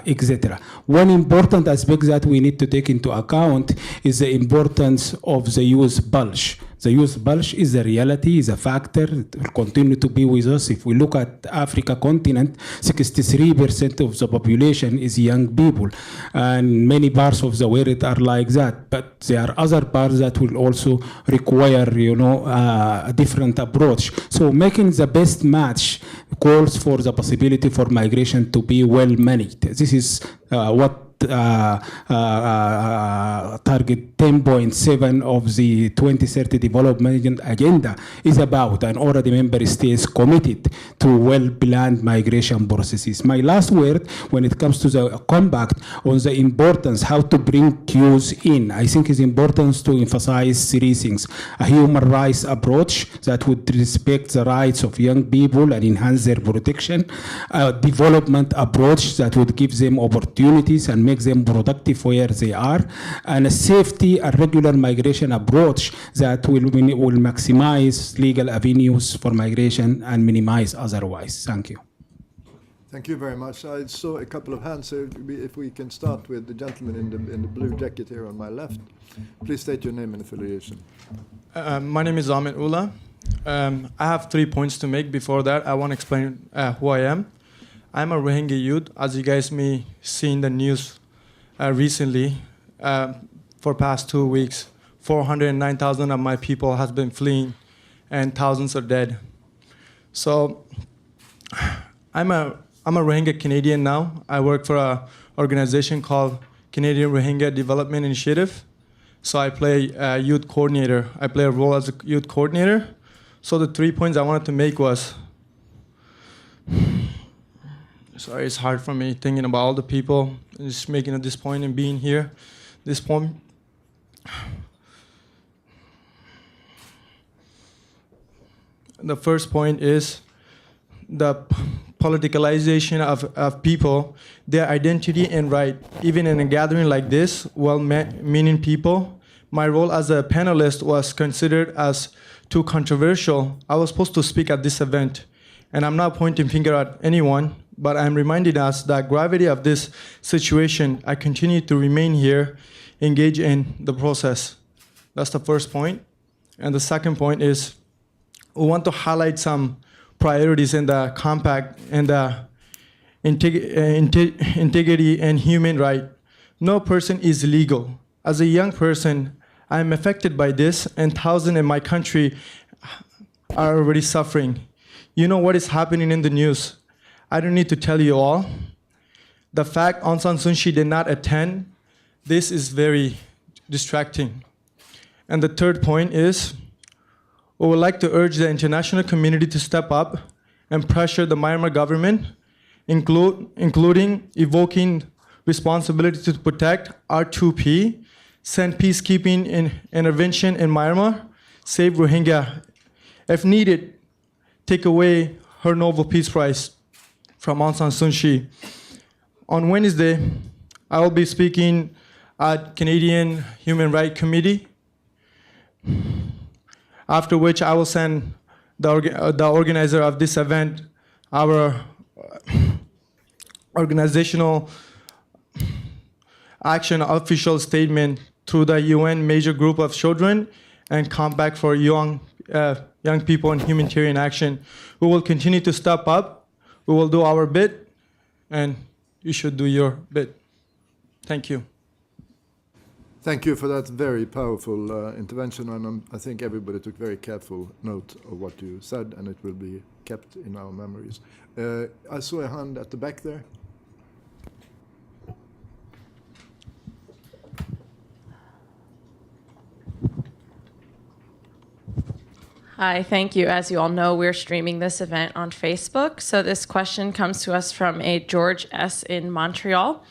etc. One important aspect that we need to take into account is the importance of the youth bulge, The youth bulge is a reality, is a factor. It will continue to be with us. If we look at Africa continent, 63% of the population is young people. And many parts of the world are like that. But there are other parts that will also require, a different approach. So making the best match calls for the possibility for migration to be well managed. This is what target 10.7 of the 2030 development agenda is about, and already member states committed to well-planned migration processes. My last word when it comes to the compact on the importance how to bring cues in, I think it's important to emphasize three things: a human rights approach that would respect the rights of young people and enhance their protection, a development approach that would give them opportunities and make them productive where they are, and a safety and regular migration approach that will maximize legal avenues for migration and minimize otherwise. Thank you.
Thank you very much. I saw a couple of hands, so if we can start with the gentleman in the blue jacket here on my left. Please state your name and affiliation.
My name is Ahmed Ula. I have 3 points to make. Before that, I want to explain who I am. I'm a Rohingya youth. As you guys may see in the news recently, for past 2 weeks, 409,000 of my people has been fleeing and thousands are dead. So I'm a Rohingya Canadian now. I work for an organization called Canadian Rohingya Development Initiative. So I play a youth coordinator. I play a role as a youth coordinator. So the 3 points I wanted to make was, sorry, it's hard for me thinking about all the people, just making at this point and being here. This point, the first point is the politicalization of people, their identity and right. Even in a gathering like this, well-meaning people, my role as a panelist was considered as too controversial. I was supposed to speak at this event, and I'm not pointing finger at anyone, but I'm reminding us that gravity of this situation, I continue to remain here, engage in the process. That's the first point. And the second point is, we want to highlight some priorities in the compact and the integrity and human right. No person is legal. As a young person, I am affected by this, and thousands in my country are already suffering. You know what is happening in the news. I don't need to tell you all. The fact Aung San Suu Kyi did not attend, this is very distracting. And the third point is, we would like to urge the international community to step up and pressure the Myanmar government, including evoking responsibility to protect R2P, send peacekeeping intervention in Myanmar, save Rohingya. If needed, take away her Nobel Peace Prize from Aung San Suu Kyi. On Wednesday, I will be speaking at Canadian Human Rights Committee, after which I will send the organizer of this event our organizational action official statement through the UN Major Group of Children and Compact for Young People in Humanitarian Action. We will continue to step up. We will do our bit, and you should do your bit. Thank you.
Thank you for that very powerful intervention, and I think everybody took very careful note of what you said, and it will be kept in our memories. I saw a hand at the back there.
Hi, thank you. As you all know, we're streaming this event on Facebook. So this question comes to us from a George S. in Montreal.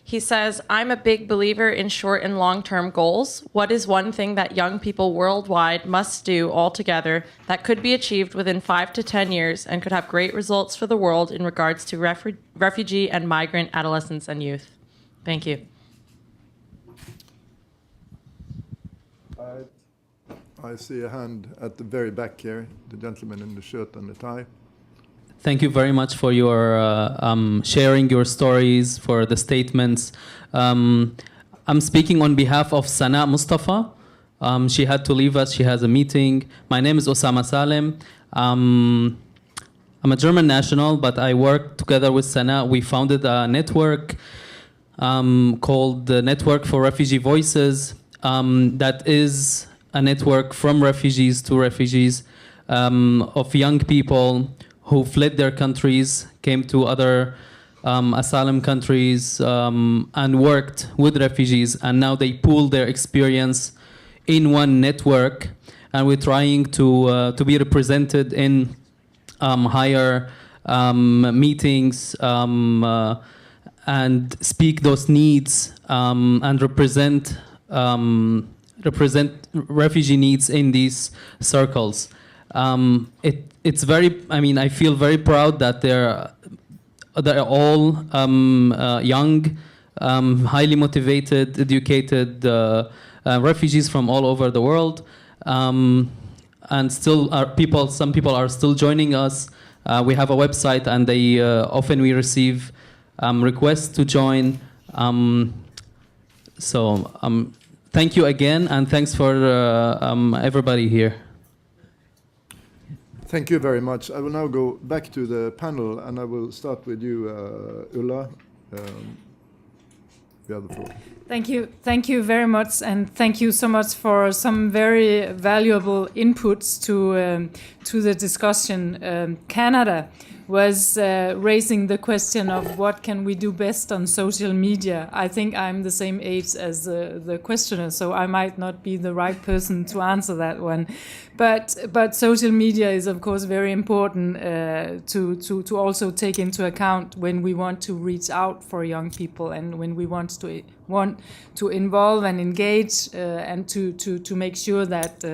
He says, I'm a big believer in short and long-term goals. What is one thing that young people worldwide must do all together that could be achieved within 5 to 10 years and could have great results for the world in regards to refugee and migrant adolescents and youth? Thank you.
I see a hand at the very back here, the gentleman in the shirt and the tie.
Thank you very much for your sharing your stories, for the statements. I'm speaking on behalf of Sana Mustafa. She had to leave us. She has a meeting. My name is Osama Salem. I'm a German national, but I work together with Sana. We founded a network called the Network for Refugee Voices. That is a network from refugees to refugees of young people who fled their countries, came to other asylum countries, and worked with refugees. And now they pool their experience in one network. And we're trying to be represented in higher meetings and speak those needs and represent refugee needs in these circles. It's very. I mean, I feel very proud that they're all young, highly motivated, educated refugees from all over the world, and still some people are still joining us. We have a website, and they often we receive requests to join. Thank you again, and thanks for everybody here.
Thank you very much. I will now go back to the panel, and I will start with you, Ulla. You have the floor.
Thank you very much, and thank you so much for some very valuable inputs to the discussion. Canada was raising the question of what can we do best on social media. I think I'm the same age as the questioner, so I might not be the right person to answer that one. But social media is of course very important to also take into account when we want to reach out for young people and when we want to involve and engage and to make sure that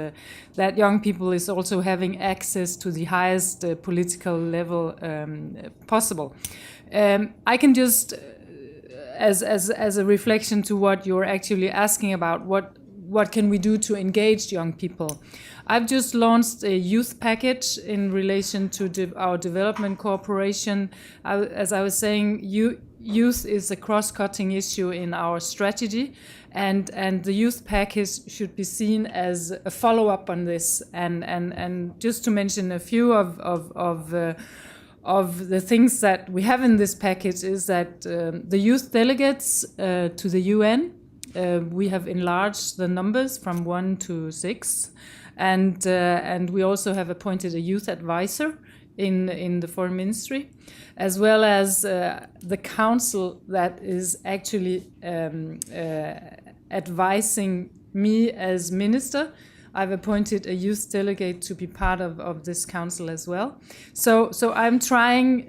young people is also having access to the highest political level possible. I can just, as a reflection to what you're actually asking about, what can we do to engage young people? I've just launched a youth package in relation to our development cooperation. As I was saying, youth is a cross-cutting issue in our strategy, and the youth package should be seen as a follow-up on this. And just to mention a few of the things that we have in this package is that the youth delegates to the UN, we have enlarged the numbers from 1 to 6. And we also have appointed a youth advisor in the Foreign Ministry, as well as the council that is actually advising me as minister. I've appointed a youth delegate to be part of this council as well. So I'm trying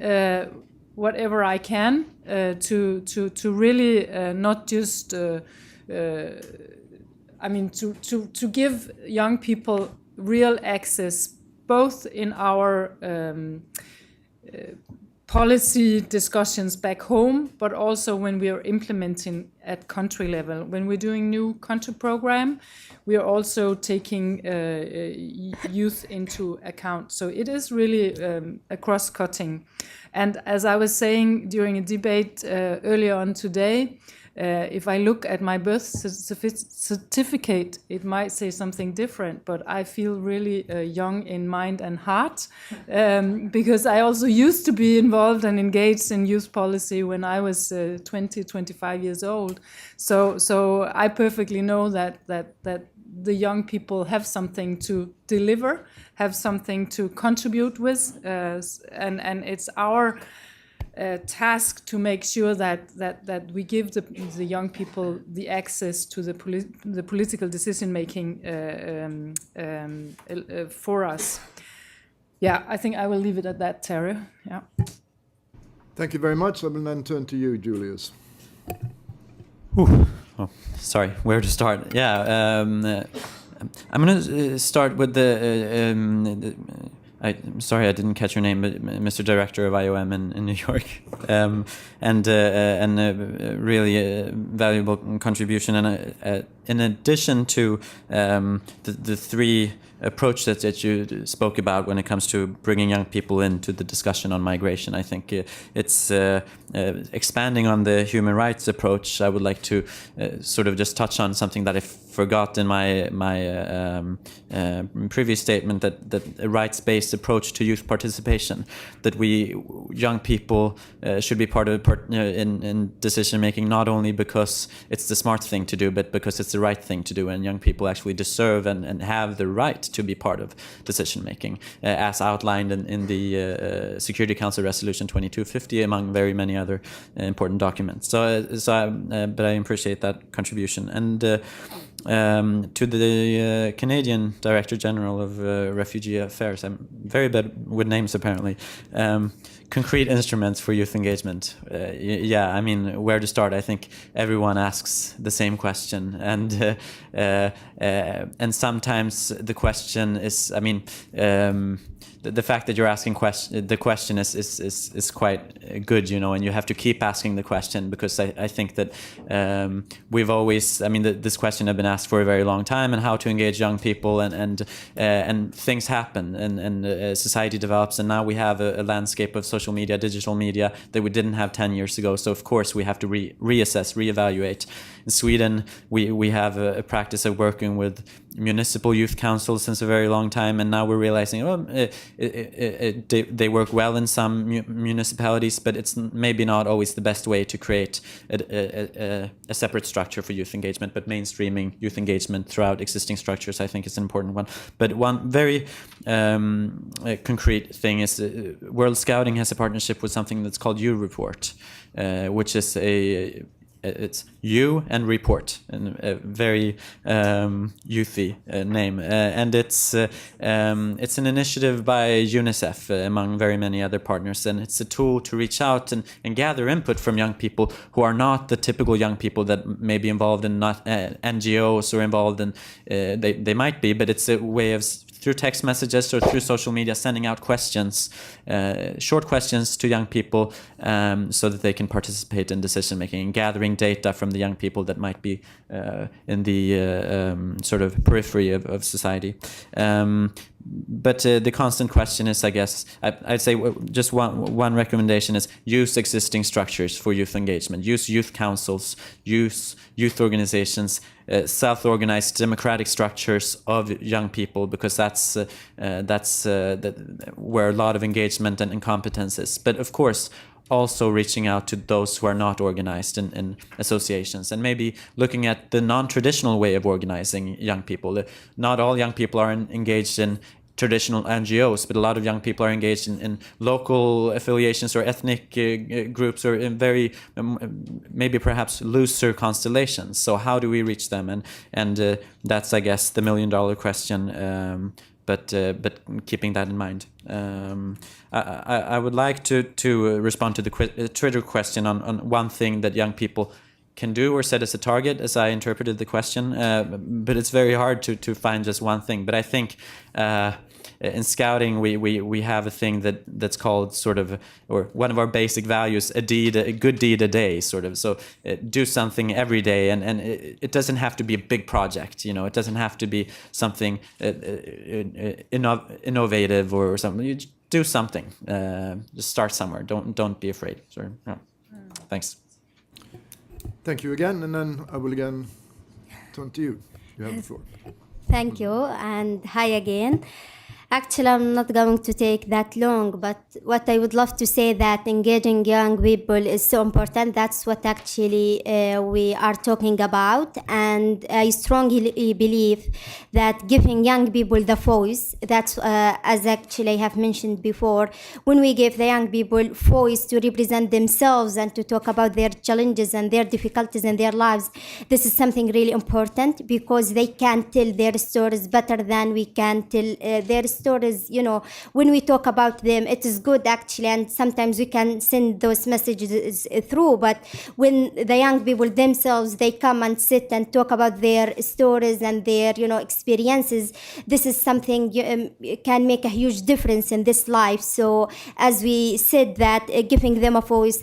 whatever I can to really not just. To give young people real access, both in our policy discussions back home, but also when we are implementing at country level. When we're doing new country program, we are also taking youth into account. So it is really a cross-cutting. And as I was saying during a debate earlier on today, if I look at my birth certificate, it might say something different, but I feel really young in mind and heart because I also used to be involved and engaged in youth policy when I was 20, 25 years old. So I perfectly know that the young people have something to deliver, have something to contribute with, and it's our task to make sure that we give the young people the access to the political decision making for us. Yeah, I think I will leave it at that, Terry. Yeah.
Thank you very much. I will then turn to you, Julius.
Oh, sorry, where to start? Yeah, I'm going to start with I'm sorry I didn't catch your name, but Mr. Director of IOM in New York, and a really valuable contribution. And in addition to the three approach that you spoke about when it comes to bringing young people into the discussion on migration, I think it's expanding on the human rights approach. I would like to sort of just touch on something that I forgot in my previous statement, that a rights-based approach to youth participation, that we young people should be part of in decision making, not only because it's the smart thing to do, but because it's the right thing to do, and young people actually deserve and have the right to be part of decision making, as outlined in the Security Council Resolution 2250, among very many other important documents. But I appreciate that contribution. And to the Canadian Director General of Refugee Affairs, I'm very bad with names apparently. Concrete instruments for youth engagement. Yeah, I mean, where to start? I think everyone asks the same question, and sometimes the question is, I mean, the fact that you're asking the question is quite good, you know, and you have to keep asking the question, because I think that we've always, I mean, this question has been asked for a very long time, and how to engage young people, and things happen, and society develops, and now we have a landscape of social media, digital media, that we didn't have 10 years ago. So of course we have to reassess, reevaluate. In Sweden, we have a practice of working with municipal youth councils since a very long time, and now we're realizing, they work well in some municipalities, but it's maybe not always the best way to create a separate structure for youth engagement. But mainstreaming youth engagement throughout existing structures, I think, is an important one. But one very concrete thing is World Scouting has a partnership with something that's called U Report, which is it's You and Report, and a very youthy name, and it's an initiative by UNICEF, among very many other partners, and it's a tool to reach out and gather input from young people who are not the typical young people that may be involved in not NGOs or involved in they might be, but it's a way of, through text messages or through social media, sending out questions, short questions to young people, so that they can participate in decision making, and gathering data from the young people that might be in the sort of periphery of society. But the constant question is, I guess, I'd say just one recommendation is use existing structures for youth engagement. Use youth councils, use youth organizations, self-organized democratic structures of young people, because that's where a lot of engagement and competence is. But of course, also reaching out to those who are not organized in associations, and maybe looking at the non-traditional way of organizing young people. Not all young people are engaged in traditional NGOs, but a lot of young people are engaged in local affiliations or ethnic groups, or in very maybe perhaps looser constellations. So how do we reach them? And that's, I guess, the $1 million question. But keeping that in mind, I would like to respond to the Twitter question on one thing that young people can do or set as a target, as I interpreted the question. But it's very hard to find just one thing. But I think in scouting we have a thing that's called sort of, or one of our basic values, a good deed a day, sort of. So do something every day, and it doesn't have to be a big project, you know. It doesn't have to be something innovative or something. You do something. Just start somewhere. Don't be afraid. Sure. Yeah. Thanks.
Thank you again, and then I will again turn to you. You have the floor.
Thank you, and hi again. Actually, I'm not going to take that long, but what I would love to say that engaging young people is so important. That's what actually we are talking about. And I strongly believe that giving young people the voice, that's as actually I have mentioned before, when we give the young people voice to represent themselves and to talk about their challenges and their difficulties in their lives, this is something really important, because they can tell their stories better than we can tell their stories stories, when we talk about them, it is good actually, and sometimes we can send those messages through. But when the young people themselves, they come and sit and talk about their stories and their, experiences, this is something can make a huge difference in this life. So as we said that giving them a voice,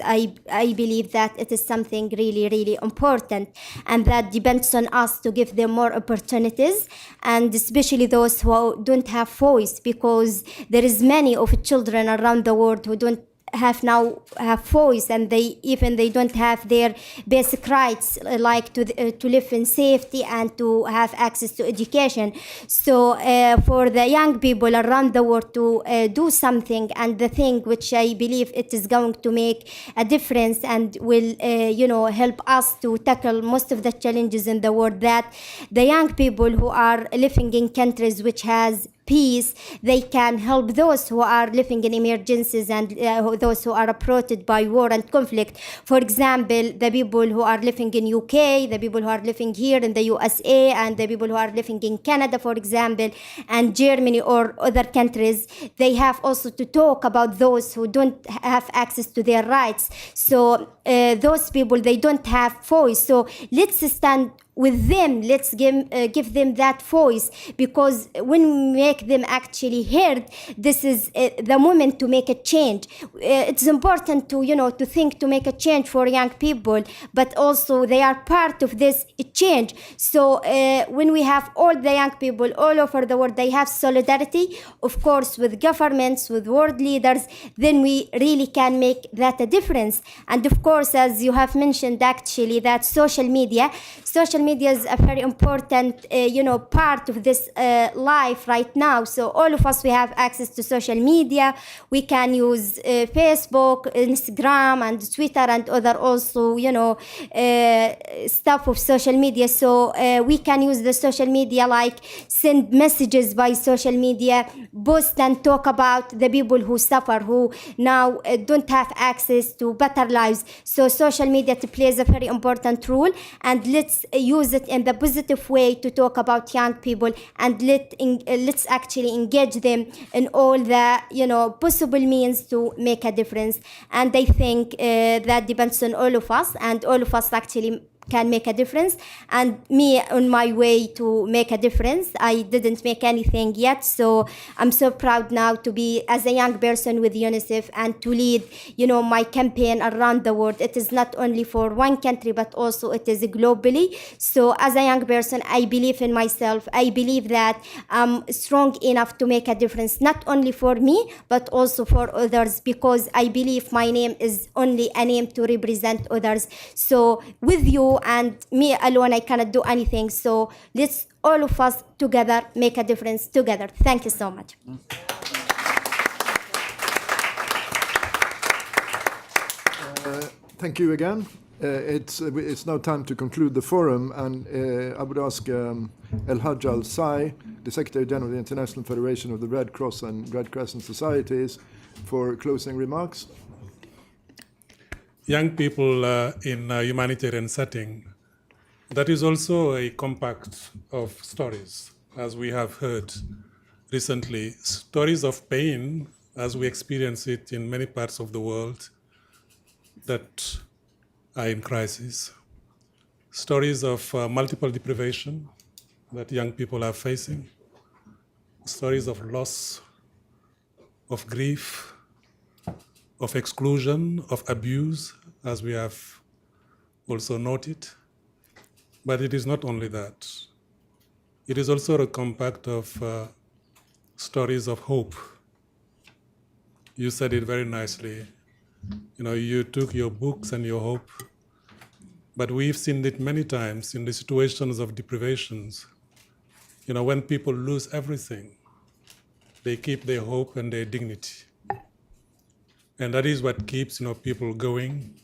I believe that it is something really, really important, and that depends on us to give them more opportunities, and especially those who don't have voice, because there is many of children around the world who don't have voice, and they don't have their basic rights, like to live in safety and to have access to education. So for the young people around the world to do something, and the thing which I believe it is going to make a difference and will help us to tackle most of the challenges in the world, that the young people who are living in countries which has peace, they can help those who are living in emergencies and those who are uprooted by war and conflict. For example, the people who are living in UK, the people who are living here in the USA, and the people who are living in Canada, for example, and Germany or other countries, they have also to talk about those who don't have access to their rights. So those people, they don't have voice. So let's stand with them, let's give them that voice, because when we make them actually heard, this is the moment to make a change. It's important to think to make a change for young people, but also they are part of this change. So when we have all the young people all over the world, they have solidarity, of course, with governments, with world leaders, then we really can make that a difference. And of course, as you have mentioned actually, that social media is a very important part of this life right now. So all of us, we have access to social media. We can use Facebook, Instagram, and Twitter, and other also stuff of social media. So we can use the social media, like send messages by social media, post and talk about the people who suffer, who now don't have access to better lives. So social media plays a very important role, and let's use it in the positive way to talk about young people, and let's actually engage them in all the possible means to make a difference. And I think that depends on all of us, and all of us actually can make a difference. And me, on my way to make a difference, I didn't make anything yet, so I'm so proud now to be as a young person with UNICEF and to lead my campaign around the world. It is not only for one country, but also it is globally. So as a young person, I believe in myself. I believe that I'm strong enough to make a difference, not only for me but also for others, because I believe my name is only a name to represent others. So with you and me alone, I cannot do anything. So let's all of us together make a difference together. Thank you so much.
Thank you again. It's now time to conclude the forum, and I would ask El Hajj Al-Sai, the Secretary General of the International Federation of the Red Cross and Red Crescent Societies, for closing remarks.
Young people in a humanitarian setting, that is also a compact of stories, as we have heard recently. Stories of pain, as we experience it in many parts of the world that are in crisis. Stories of multiple deprivation that young people are facing. Stories of loss, of grief, of exclusion, of abuse, as we have also noted. But it is not only that. It is also a compact of stories of hope. You said it very nicely. You took your books and your hope, but we've seen it many times in the situations of deprivations. When people lose everything, they keep their hope and their dignity. And that is what keeps people going.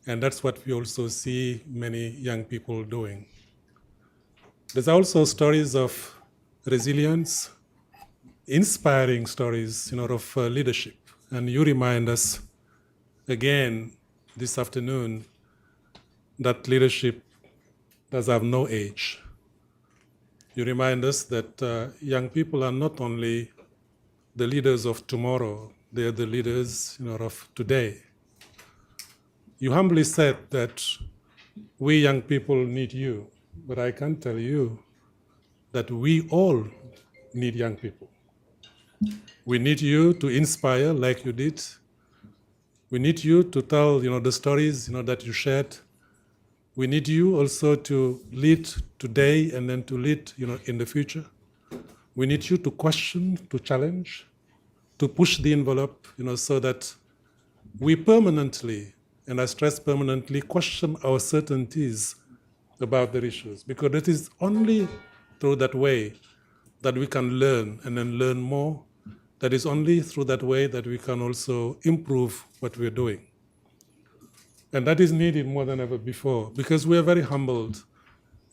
And that's what we also see many young people doing. There's also stories of resilience, inspiring stories of leadership. And you remind us again this afternoon that leadership does have no age. You remind us that young people are not only the leaders of tomorrow. They are the leaders, of today. You humbly said that we young people need you, but I can tell you that we all need young people. We need you to inspire like you did. We need you to tell, the stories, that you shared. We need you also to lead today and then to lead, in the future. We need you to question, to challenge, to push the envelope, so that we permanently, and I stress permanently, question our certainties about the issues. Because it is only through that way that we can learn and then learn more. That is only through that way that we can also improve what we're doing. And that is needed more than ever before, because we are very humbled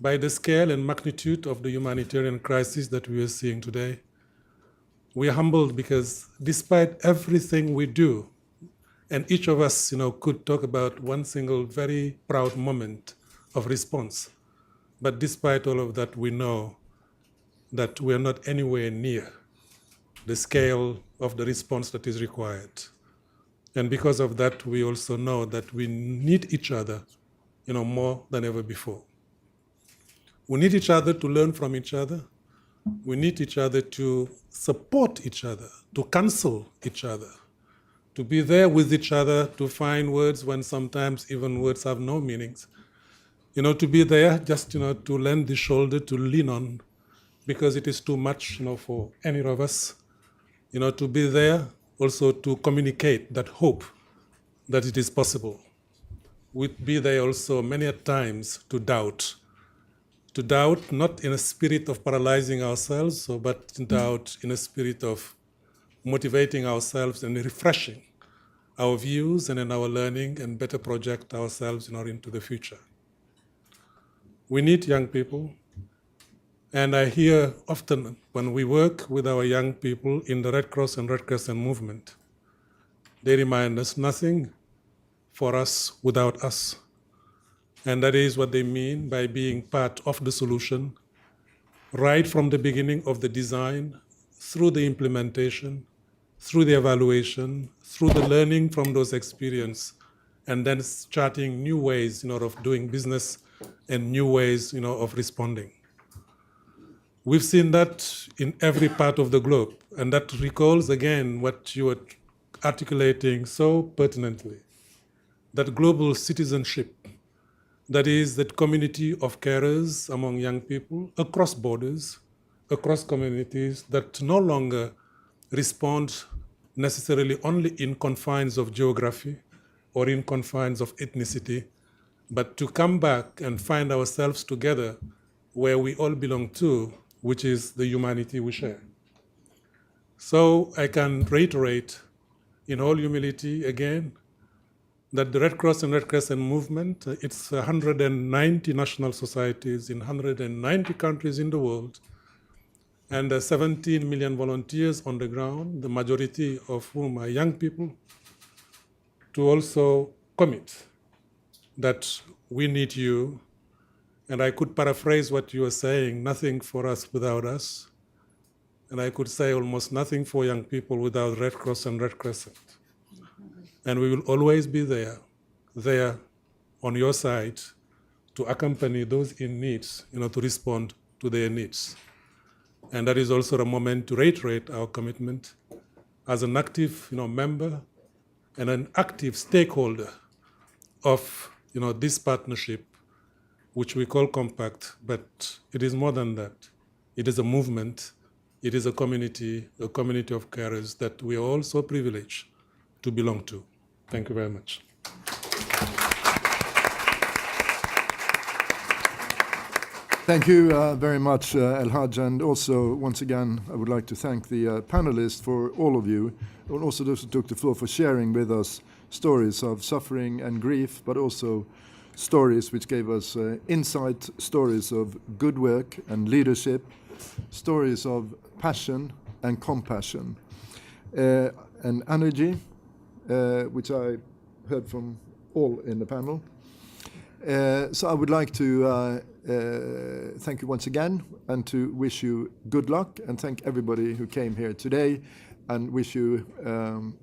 by the scale and magnitude of the humanitarian crisis that we are seeing today. We are humbled because despite everything we do, and each of us, could talk about one single very proud moment of response, but despite all of that, we know that we are not anywhere near the scale of the response that is required. And because of that, we also know that we need each other, more than ever before. We need each other to learn from each other. We need each other to support each other, to counsel each other, to be there with each other, to find words when sometimes even words have no meanings. To be there just, to lend the shoulder to lean on, because it is too much, for any of us. To be there also to communicate that hope that it is possible. We'd be there also many a times to doubt not in a spirit of paralyzing ourselves, but doubt in a spirit of motivating ourselves and refreshing our views and in our learning and better project ourselves into the future. We need young people. And I hear often when we work with our young people in the Red Cross and Red Crescent movement, they remind us nothing for us without us. And that is what they mean by being part of the solution, right from the beginning of the design, through the implementation, through the evaluation, through the learning from those experiences, and then charting new ways of doing business and new ways of responding. We've seen that in every part of the globe, and that recalls again what you were articulating so pertinently, that global citizenship, that is that community of carers among young people across borders, across communities, that no longer respond necessarily only in confines of geography or in confines of ethnicity, but to come back and find ourselves together where we all belong to, which is the humanity we share. So I can reiterate in all humility again that the Red Cross and Red Crescent movement, it's 190 national societies in 190 countries in the world, and 17 million volunteers on the ground, the majority of whom are young people, to also commit that we need you. And I could paraphrase what you were saying, nothing for us without us. And I could say almost nothing for young people without Red Cross and Red Crescent. And we will always be there on your side to accompany those in needs, to respond to their needs. And that is also a moment to reiterate our commitment as an active, member and an active stakeholder of, this partnership, which we call Compact, but it is more than that. It is a movement, it is a community of carers that we are all so privileged to belong to. Thank you very much.
Thank you very much, El Haj, and also, once again, I would like to thank the panelists for all of you, and also those who took the floor for sharing with us stories of suffering and grief, but also stories which gave us insight, stories of good work and leadership, stories of passion and compassion, and energy, which I heard from all in the panel. So I would like to thank you once again and to wish you good luck and thank everybody who came here today and wish you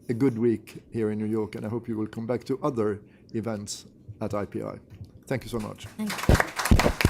a good week here in New York, and I hope you will come back to other events at IPI. Thank you so much.
Thank you.